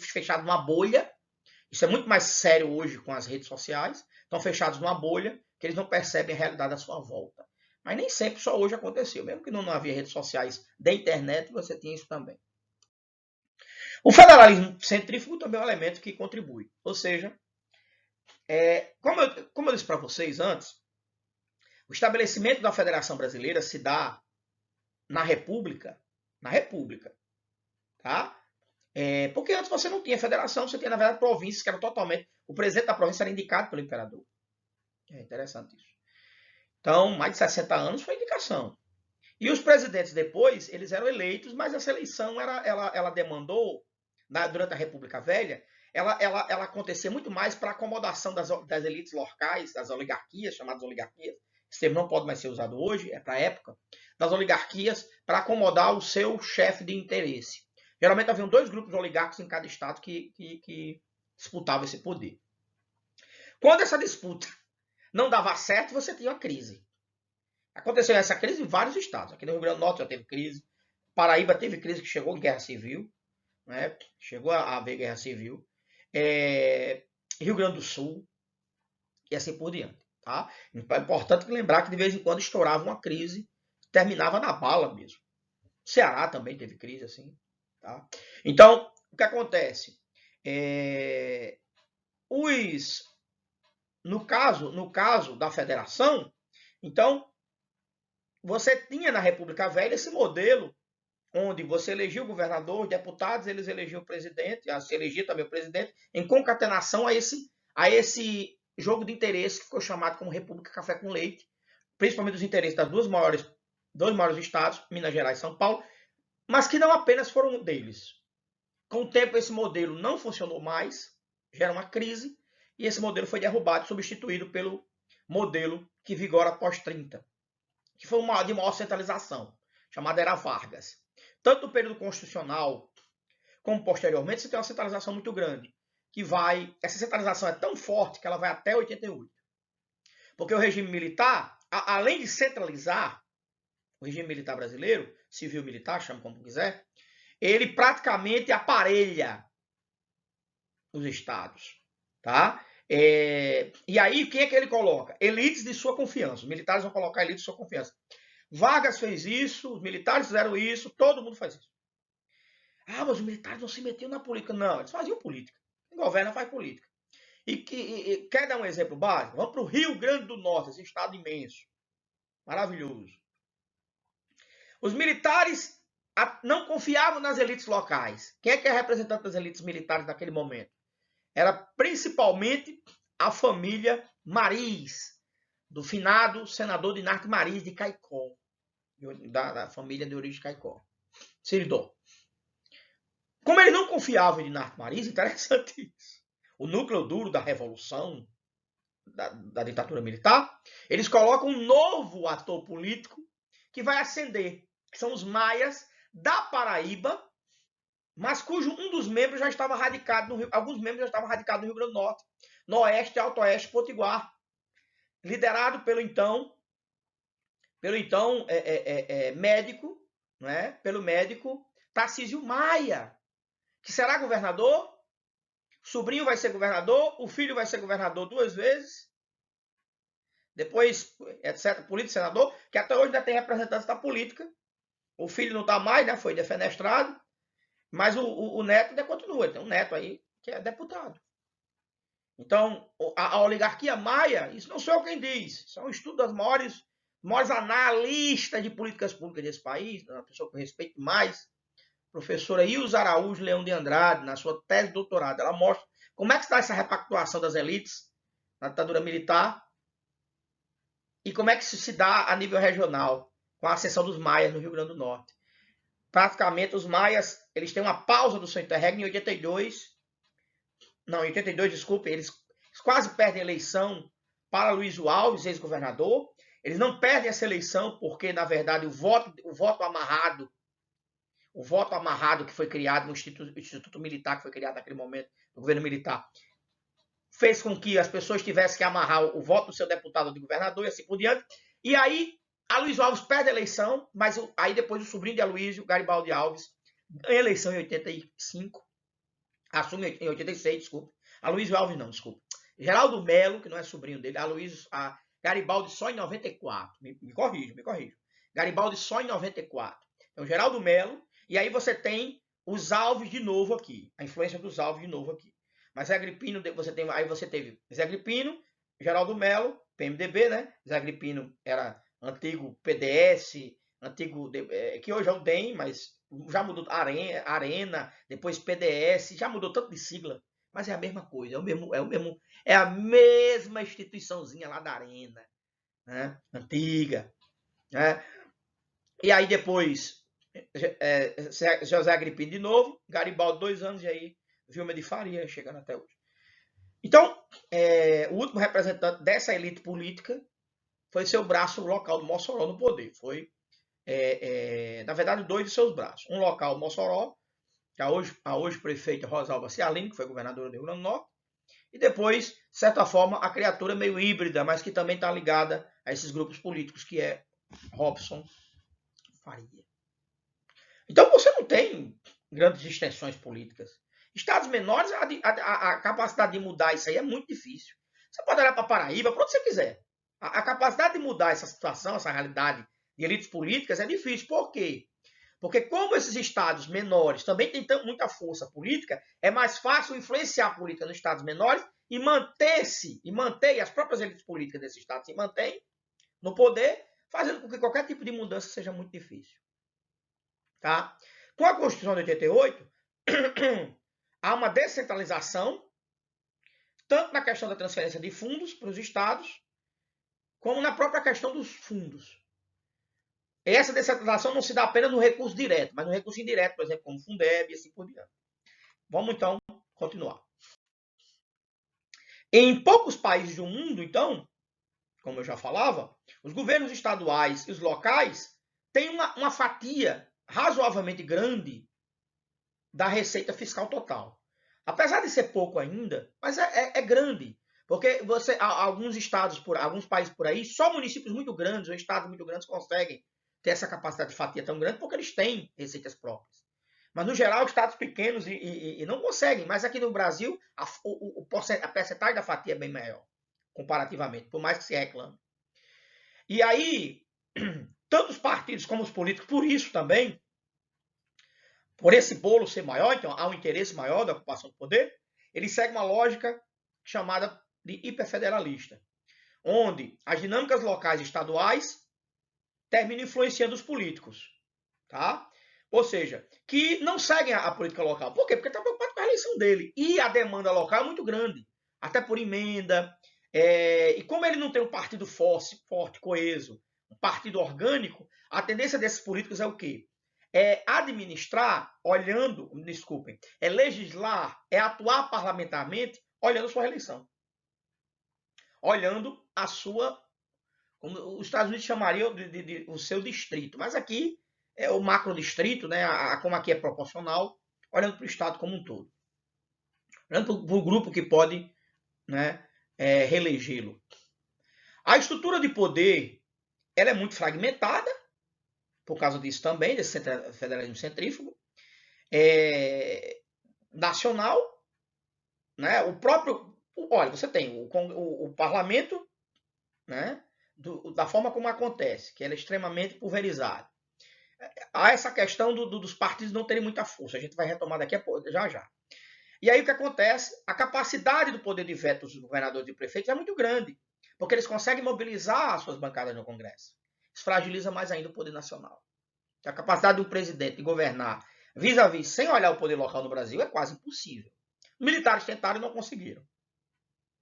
fechados numa bolha. Isso é muito mais sério hoje com as redes sociais. Estão fechados numa bolha que eles não percebem a realidade à sua volta. Mas nem sempre só hoje aconteceu. Mesmo que não havia redes sociais da internet, você tinha isso também. O federalismo centrífugo também é um elemento que contribui. Ou seja, como eu disse para vocês antes, o estabelecimento da Federação Brasileira se dá na República. Na República. Tá? Porque antes você não tinha federação, você tinha, na verdade, províncias que eram totalmente... O presidente da província era indicado pelo imperador. É interessante isso. Então, mais de 60 anos foi indicação. E os presidentes depois, eles eram eleitos, mas essa eleição ela demandou, durante a República Velha, ela acontecia muito mais para acomodação das elites locais, das oligarquias, chamadas oligarquias. Esse termo não pode mais ser usado hoje, é para a época, das oligarquias, para acomodar o seu chefe de interesse. Geralmente haviam 2 grupos oligárquicos em cada estado que disputavam esse poder. Quando essa disputa não dava certo, você tinha uma crise. Aconteceu essa crise em vários estados. Aqui no Rio Grande do Norte já teve crise. Paraíba teve crise que chegou em guerra civil. Né? Chegou a haver guerra civil. Rio Grande do Sul. E assim por diante. Tá? É importante lembrar que de vez em quando estourava uma crise. Terminava na bala mesmo. Ceará também teve crise assim. Tá? Então, o que acontece? No caso da federação, então, você tinha na República Velha esse modelo onde você elegia o governador, os deputados, eles elegiam o presidente, se elegia também o presidente, em concatenação a esse jogo de interesse que ficou chamado como República Café com Leite, principalmente os interesses das dois maiores estados, Minas Gerais e São Paulo, mas que não apenas foram deles. Com o tempo, esse modelo não funcionou mais, gera uma crise, e esse modelo foi derrubado, substituído pelo modelo que vigora após 30, que foi uma de maior centralização, chamada Era Vargas. Tanto no período constitucional, como posteriormente, você tem uma centralização muito grande, essa centralização é tão forte que ela vai até 88. Porque o regime militar, além de centralizar, o regime militar brasileiro, civil-militar, chama como quiser, ele praticamente aparelha os estados, tá? E aí, quem é que ele coloca? Elites de sua confiança. Os militares vão colocar elites de sua confiança. Vargas fez isso, os militares fizeram isso, todo mundo faz isso. Ah, mas os militares não se metiam na política. Não, eles faziam política. Quem governa faz política. Quer dar um exemplo básico? Vamos para o Rio Grande do Norte, esse estado imenso. Maravilhoso. Os militares não confiavam nas elites locais. Quem é que é representante das elites militares naquele momento? Era principalmente a família Mariz, do finado senador Dinarte Mariz de Caicó, da família de origem de Caicó, Seridó. Como eles não confiavam em Dinarte Mariz, interessante isso. O núcleo duro da revolução, da ditadura militar, eles colocam um novo ator político que vai ascender, que são os maias da Paraíba, mas cujo um dos membros já estava radicado no Rio, alguns membros já estavam radicados no Rio Grande do Norte, no Oeste, Alto Oeste, Potiguar, liderado pelo então médico, né? Pelo médico Tarcísio Maia, que será governador, o sobrinho vai ser governador, o filho vai ser governador 2 vezes, depois, etc., político, senador, que até hoje ainda tem representantes da política. O filho não está mais, né? Foi defenestrado, mas o neto ainda continua. Tem um neto aí que é deputado. Então, a oligarquia maia, isso não sou eu quem diz, isso é um estudo das maiores analistas de políticas públicas desse país, uma pessoa que eu respeito mais, professora Ilza Araújo Leão de Andrade, na sua tese de doutorado, ela mostra como é que está essa repactuação das elites na ditadura militar e como é que isso se dá a nível regional, com a ascensão dos maias no Rio Grande do Norte. Praticamente, os maias, eles têm uma pausa do seu interregno em 82, não, em 82, desculpe, eles quase perdem a eleição para Luiz Alves, ex-governador. Eles não perdem essa eleição porque, na verdade, o voto amarrado que foi criado no Instituto Militar, que foi criado naquele momento, no governo militar, fez com que as pessoas tivessem que amarrar o voto do seu deputado de governador e assim por diante. E aí, a Luiz Alves perde a eleição, mas aí depois o sobrinho de Aloysio, Garibaldi Alves, ganha a eleição em 85, assume em 86, desculpa. Aloysio Alves não, desculpa. Geraldo Melo, que não é sobrinho dele, Garibaldi só em 94. Me corrijo. Garibaldi só em 94. Então, Geraldo Melo, e aí você tem os Alves de novo aqui, a influência dos Alves de novo aqui. Mas Zé Agripino, aí você teve Zé Agripino, Geraldo Melo, PMDB, né? Zé Agripino era antigo PDS, que hoje é o DEM, mas já mudou Arena, depois PDS, já mudou tanto de sigla, mas é a mesma coisa, é a mesma instituiçãozinha lá da Arena, né? Antiga. Né? E aí depois, José Agripino de novo, Garibaldi 2 anos, e aí Vilma de Faria, chegando até hoje. Então, o último representante dessa elite política foi seu braço local do Mossoró no poder. Foi, na verdade, 2 de seus braços. Um local, Mossoró, que a hoje prefeita Rosalba Cialino, que foi governadora do Rio Grande do Norte, e depois, de certa forma, a criatura meio híbrida, mas que também está ligada a esses grupos políticos, que é Robson Faria. Então você não tem grandes extensões políticas. Estados menores, a capacidade de mudar isso aí é muito difícil. Você pode olhar para Paraíba, para onde você quiser. A capacidade de mudar essa situação, essa realidade de elites políticas é difícil. Por quê? Porque como esses estados menores também têm muita força política, é mais fácil influenciar a política nos estados menores e manter as próprias elites políticas desses estados se mantêm no poder, fazendo com que qualquer tipo de mudança seja muito difícil. Tá? Com a Constituição de 88, há uma descentralização, tanto na questão da transferência de fundos para os estados, como na própria questão dos fundos. Essa descentralização não se dá apenas no recurso direto, mas no recurso indireto, por exemplo, como Fundeb e assim por diante. Vamos, então, continuar. Em poucos países do mundo, então, como eu já falava, os governos estaduais e os locais têm uma fatia razoavelmente grande da receita fiscal total. Apesar de ser pouco ainda, mas é grande. Porque alguns estados, alguns países por aí, só municípios muito grandes ou estados muito grandes conseguem ter essa capacidade de fatia tão grande porque eles têm receitas próprias. Mas, no geral, estados pequenos e não conseguem. Mas aqui no Brasil, a percentagem da fatia é bem maior, comparativamente, por mais que se reclame. E aí, tanto os partidos como os políticos, por isso também, por esse bolo ser maior, então há um interesse maior da ocupação do poder, ele segue uma lógica chamada de hiperfederalista, onde as dinâmicas locais e estaduais terminam influenciando os políticos. Tá? Ou seja, que não seguem a política local. Por quê? Porque está preocupado com a eleição dele. E a demanda local é muito grande, até por emenda. E como ele não tem um partido forte, coeso, um partido orgânico, a tendência desses políticos é o quê? É administrar, é legislar, é atuar parlamentarmente, olhando a sua reeleição. Olhando a sua, como os Estados Unidos chamariam de o seu distrito. Mas aqui é o macrodistrito, né? Como aqui é proporcional, olhando para o Estado como um todo. Olhando para o grupo que pode, né, reelegê-lo. A estrutura de poder ela é muito fragmentada, por causa disso também, desse federalismo centrífugo. Nacional, né? O próprio... Olha, você tem o parlamento, né? Da forma como acontece, que ela é extremamente pulverizada. Há essa questão dos partidos não terem muita força. A gente vai retomar daqui a pouco, já já. E aí o que acontece? A capacidade do poder de veto dos governadores e prefeitos é muito grande, porque eles conseguem mobilizar as suas bancadas no Congresso. Isso fragiliza mais ainda o poder nacional. A capacidade do presidente de governar vis-à-vis sem olhar o poder local no Brasil é quase impossível. Os militares tentaram e não conseguiram.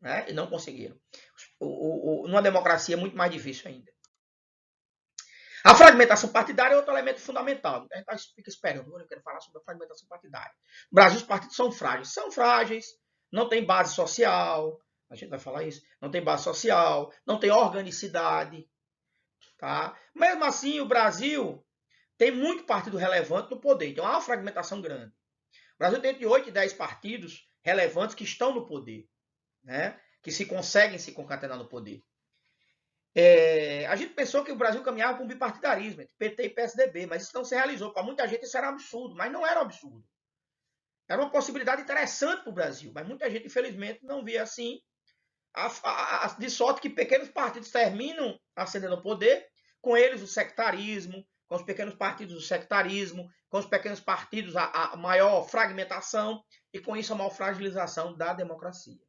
Né? E não conseguiram. Numa democracia é muito mais difícil ainda. A fragmentação partidária é outro elemento fundamental. A gente fica esperando, eu quero falar sobre a fragmentação partidária. No Brasil, os partidos são frágeis, não tem base social, a gente vai falar isso, não tem base social, não tem organicidade. Tá? Mesmo assim, o Brasil tem muito partido relevante no poder, então há uma fragmentação grande. O Brasil tem entre 8 e 10 partidos relevantes que estão no poder, né? Que se conseguem se concatenar no poder. A gente pensou que o Brasil caminhava para um bipartidarismo, entre PT e PSDB, mas isso não se realizou. Para muita gente isso era um absurdo, mas não era um absurdo. Era uma possibilidade interessante para o Brasil, mas muita gente, infelizmente, não via assim. De sorte que pequenos partidos terminam ascendendo ao poder, com eles o sectarismo, com os pequenos partidos o sectarismo, com os pequenos partidos a maior fragmentação e com isso a maior fragilização da democracia.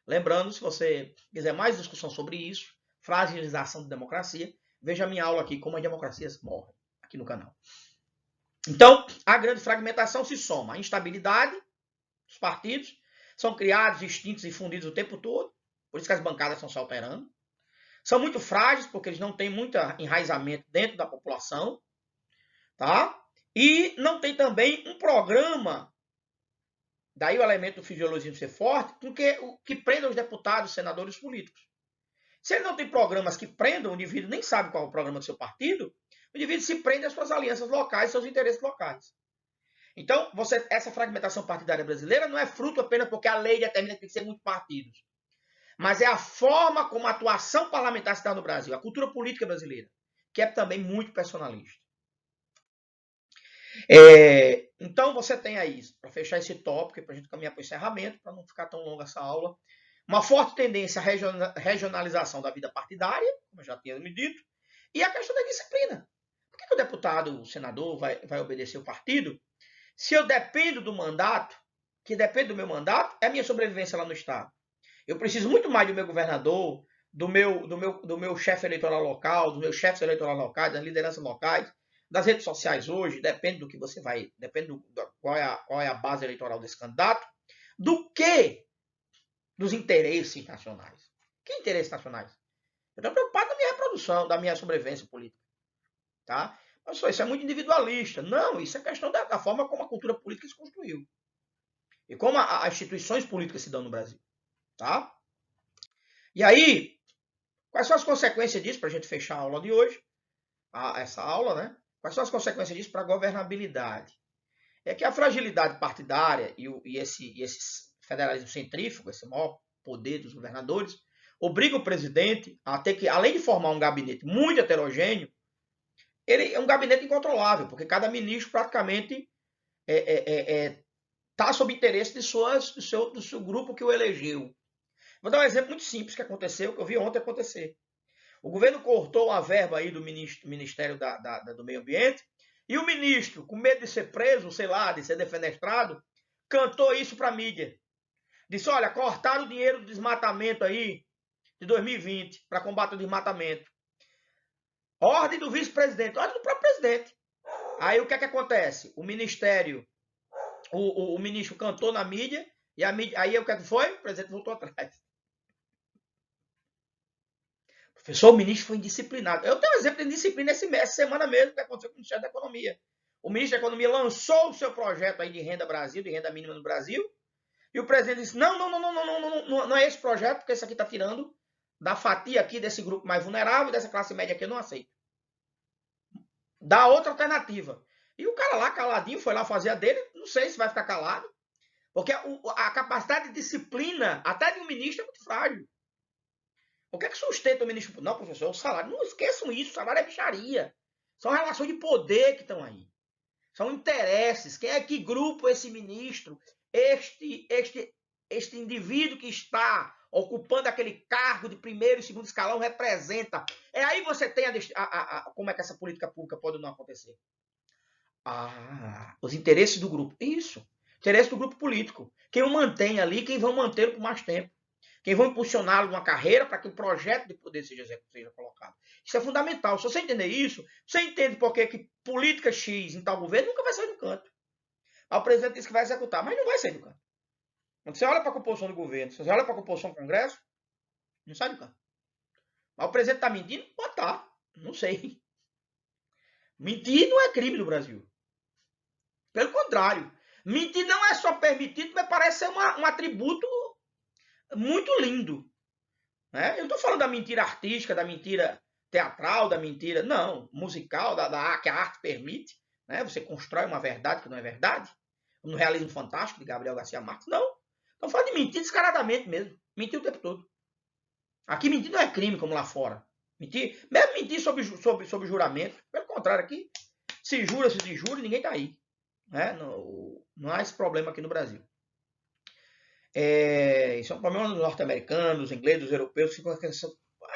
Lembrando, se você quiser mais discussão sobre isso, fragilização da democracia, veja a minha aula aqui, como as democracias morrem, aqui no canal. Então, a grande fragmentação se soma a instabilidade dos partidos, são criados, extintos e fundidos o tempo todo, por isso que as bancadas estão se alterando. São muito frágeis, porque eles não têm muito enraizamento dentro da população, tá? E não tem também um programa, daí o elemento do fisiologismo ser forte, que prenda os deputados, senadores políticos. Se ele não tem programas que prendam, o indivíduo nem sabe qual é o programa do seu partido, o indivíduo se prende às suas alianças locais, seus interesses locais. Então, essa fragmentação partidária brasileira não é fruto apenas porque a lei determina que tem que ser muitos partidos, mas é a forma como a atuação parlamentar se dá no Brasil, a cultura política brasileira, que é também muito personalista. Então, você tem aí, para fechar esse tópico, para a gente caminhar para o encerramento, para não ficar tão longa essa aula, uma forte tendência à regionalização da vida partidária, como eu já tinha me dito, e a questão da disciplina. Por que o deputado, o senador, vai obedecer o partido? Se eu dependo do mandato, que depende do meu mandato, é a minha sobrevivência lá no Estado. Eu preciso muito mais do meu governador, do meu chefe eleitoral local, dos meus chefes eleitorais locais, das lideranças locais, das redes sociais hoje, depende do que você vai, depende qual é a base eleitoral desse candidato, do que dos interesses nacionais. Que interesses nacionais? Eu estou preocupado na minha reprodução, da minha sobrevivência política. Tá? Mas isso é muito individualista. Não, isso é questão da forma como a cultura política se construiu. E como as instituições políticas se dão no Brasil. Tá? E aí, quais são as consequências disso, para a gente fechar a aula de hoje? Essa aula, né? Quais são as consequências disso para a governabilidade? É que a fragilidade partidária e esse federalismo centrífugo, esse maior poder dos governadores, obriga o presidente a ter que, além de formar um gabinete muito heterogêneo, ele é um gabinete incontrolável, porque cada ministro praticamente está sob interesse do seu grupo que o elegeu. Vou dar um exemplo muito simples que aconteceu, que eu vi ontem acontecer. O governo cortou a verba aí do Ministério do Meio Ambiente, e o ministro, com medo de ser preso, sei lá, de ser defenestrado, cantou isso para a mídia. Disse, olha, cortaram o dinheiro do desmatamento aí de 2020 para combater o desmatamento. Ordem do vice-presidente, ordem do próprio presidente. Aí o que é que acontece? O ministério, o ministro cantou na mídia, e a mídia, aí o que foi? O presidente voltou atrás. Professor, o ministro foi indisciplinado. Eu tenho um exemplo de indisciplina essa semana mesmo, que aconteceu com o Ministério da Economia. O ministro da Economia lançou o seu projeto aí de renda Brasil, de renda mínima no Brasil, e o presidente disse, não é esse projeto, porque esse aqui está tirando da fatia aqui desse grupo mais vulnerável, dessa classe média aqui, eu não aceito. Dá outra alternativa. E o cara lá, caladinho, foi lá fazer a dele, não sei se vai ficar calado, porque a capacidade de disciplina, até de um ministro, é muito frágil. O que é que sustenta o ministro? Não, professor, é o salário. Não esqueçam isso, o salário é bicharia. São relações de poder que estão aí. São interesses. Quem é que grupo esse ministro, este indivíduo que está ocupando aquele cargo de primeiro e segundo escalão representa? É aí você tem como é que essa política pública pode não acontecer. Os interesses do grupo. Isso. Interesse do grupo político. Quem o mantém ali, quem vão mantê-lo por mais tempo. Quem vão impulsioná-lo numa carreira para que o projeto de poder seja colocado. Isso é fundamental. Se você entender isso, você entende por que política X em tal governo nunca vai sair do canto. Aí o presidente diz que vai executar, mas não vai sair do canto. Quando você olha para a composição do governo, se você olha para a composição do Congresso, não sai do canto. Mas o presidente está mentindo? Pode estar. Não sei. Mentir não é crime no Brasil. Pelo contrário. Mentir não é só permitido, mas parece ser um atributo muito lindo. Né? Eu não estou falando da mentira artística, da mentira teatral, da mentira, não, musical, que a arte permite. Né? Você constrói uma verdade que não é verdade. No realismo fantástico de Gabriel Garcia Marques. Não. Estão falando de mentir descaradamente mesmo. Mentir o tempo todo. Aqui mentir não é crime como lá fora. Mentir, mesmo mentir sobre juramento. Pelo contrário, aqui se jura, se desjura, ninguém está aí. Né? Não há esse problema aqui no Brasil. Isso é um problema dos norte-americanos, dos ingleses, dos europeus.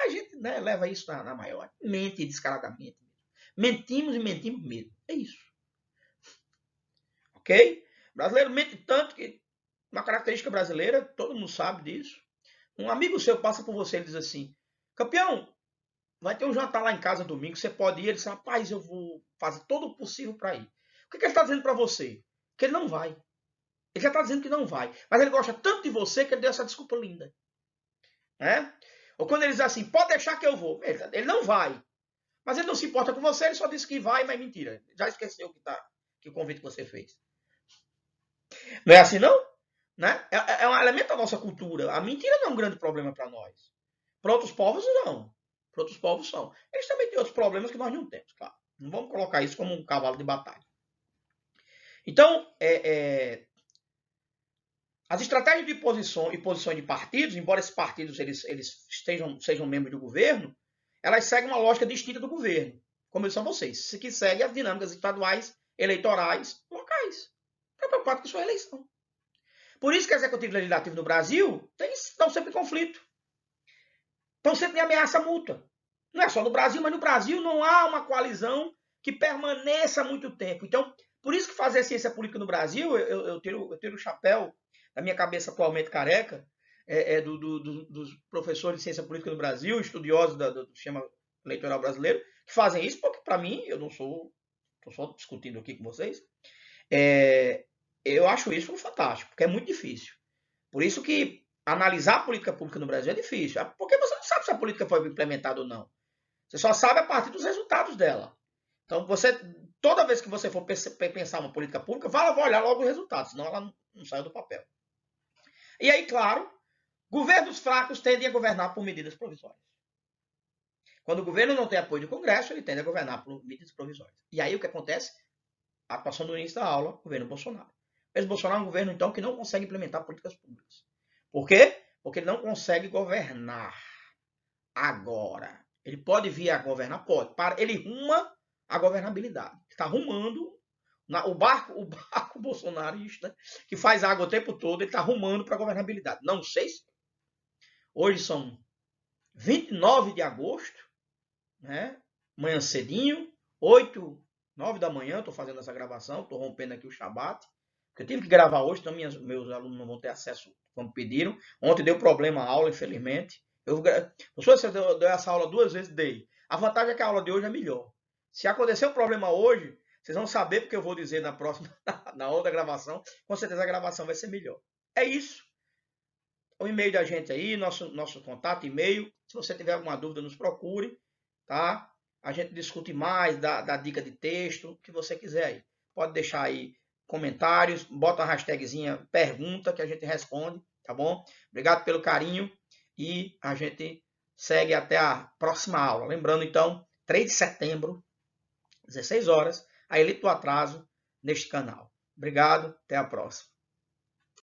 A gente, né, leva isso na maior. Mente descaradamente. Mentimos e mentimos mesmo. É isso. Ok? O brasileiro mente tanto que uma característica brasileira, todo mundo sabe disso. Um amigo seu passa por você e diz assim, campeão, vai ter um jantar lá em casa domingo, você pode ir? Ele diz, rapaz, eu vou fazer todo o possível para ir. O que ele está dizendo para você? Que ele não vai. Ele já está dizendo que não vai. Mas ele gosta tanto de você que ele deu essa desculpa linda. Né? Ou quando ele diz assim, pode deixar que eu vou. Ele não vai. Mas ele não se importa com você, ele só disse que vai, mas mentira. Já esqueceu que o convite que você fez. Não é assim, não? Né? É um elemento da nossa cultura. A mentira não é um grande problema para nós. Para outros povos, não. Para outros povos, são. Eles também têm outros problemas que nós não temos, claro. Não vamos colocar isso como um cavalo de batalha. Então, as estratégias de posições de partidos, embora esses partidos eles sejam membros do governo, elas seguem uma lógica distinta do governo, como eu disse a vocês, que segue as dinâmicas estaduais, eleitorais, locais. Está preocupado com sua eleição. Por isso que o Executivo e o Legislativo no Brasil estão sempre em conflito. Estão sempre em ameaça mútua. Não é só no Brasil, mas no Brasil não há uma coalizão que permaneça há muito tempo. Então, por isso que fazer ciência política no Brasil, eu tiro o chapéu da minha cabeça atualmente careca, dos professores de ciência política no Brasil, estudiosos do sistema eleitoral brasileiro, que fazem isso, porque para mim, eu não sou, estou só discutindo aqui com vocês, eu acho isso fantástico, porque é muito difícil. Por isso que analisar a política pública no Brasil é difícil, porque você não sabe se a política foi implementada ou não. Você só sabe a partir dos resultados dela. Então, toda vez que você for pensar uma política pública, vai olhar logo os resultados, senão ela não sai do papel. E aí, claro, governos fracos tendem a governar por medidas provisórias. Quando o governo não tem apoio do Congresso, ele tende a governar por medidas provisórias. E aí o que acontece? A atuação do início da aula, governo Bolsonaro. Mas Bolsonaro é um governo, então, que não consegue implementar políticas públicas. Por quê? Porque ele não consegue governar agora. Ele pode vir a governar? Pode. Ele ruma a governabilidade. Está rumando o barco bolsonarista, que faz água o tempo todo, ele está rumando para a governabilidade. Não sei se... Hoje são 29 de agosto, né? Manhã cedinho, 8, 9 da manhã, estou fazendo essa gravação, estou rompendo aqui o Shabat, porque eu tive que gravar hoje, então meus alunos não vão ter acesso como pediram. Ontem deu problema a aula, infelizmente. Você deu essa aula 2 vezes? Dei. A vantagem é que a aula de hoje é melhor. Se acontecer um problema hoje, vocês vão saber porque eu vou dizer na próxima, na outra gravação. Com certeza a gravação vai ser melhor. É isso. O e-mail da gente aí, nosso contato, e-mail. Se você tiver alguma dúvida, nos procure, tá? A gente discute mais, dá dica de texto, o que você quiser aí. Pode deixar aí comentários, bota uma hashtagzinha pergunta que a gente responde, tá bom? Obrigado pelo carinho e a gente segue até a próxima aula. Lembrando, então, 3 de setembro, 16 horas, a Elite do Atraso neste canal. Obrigado, até a próxima.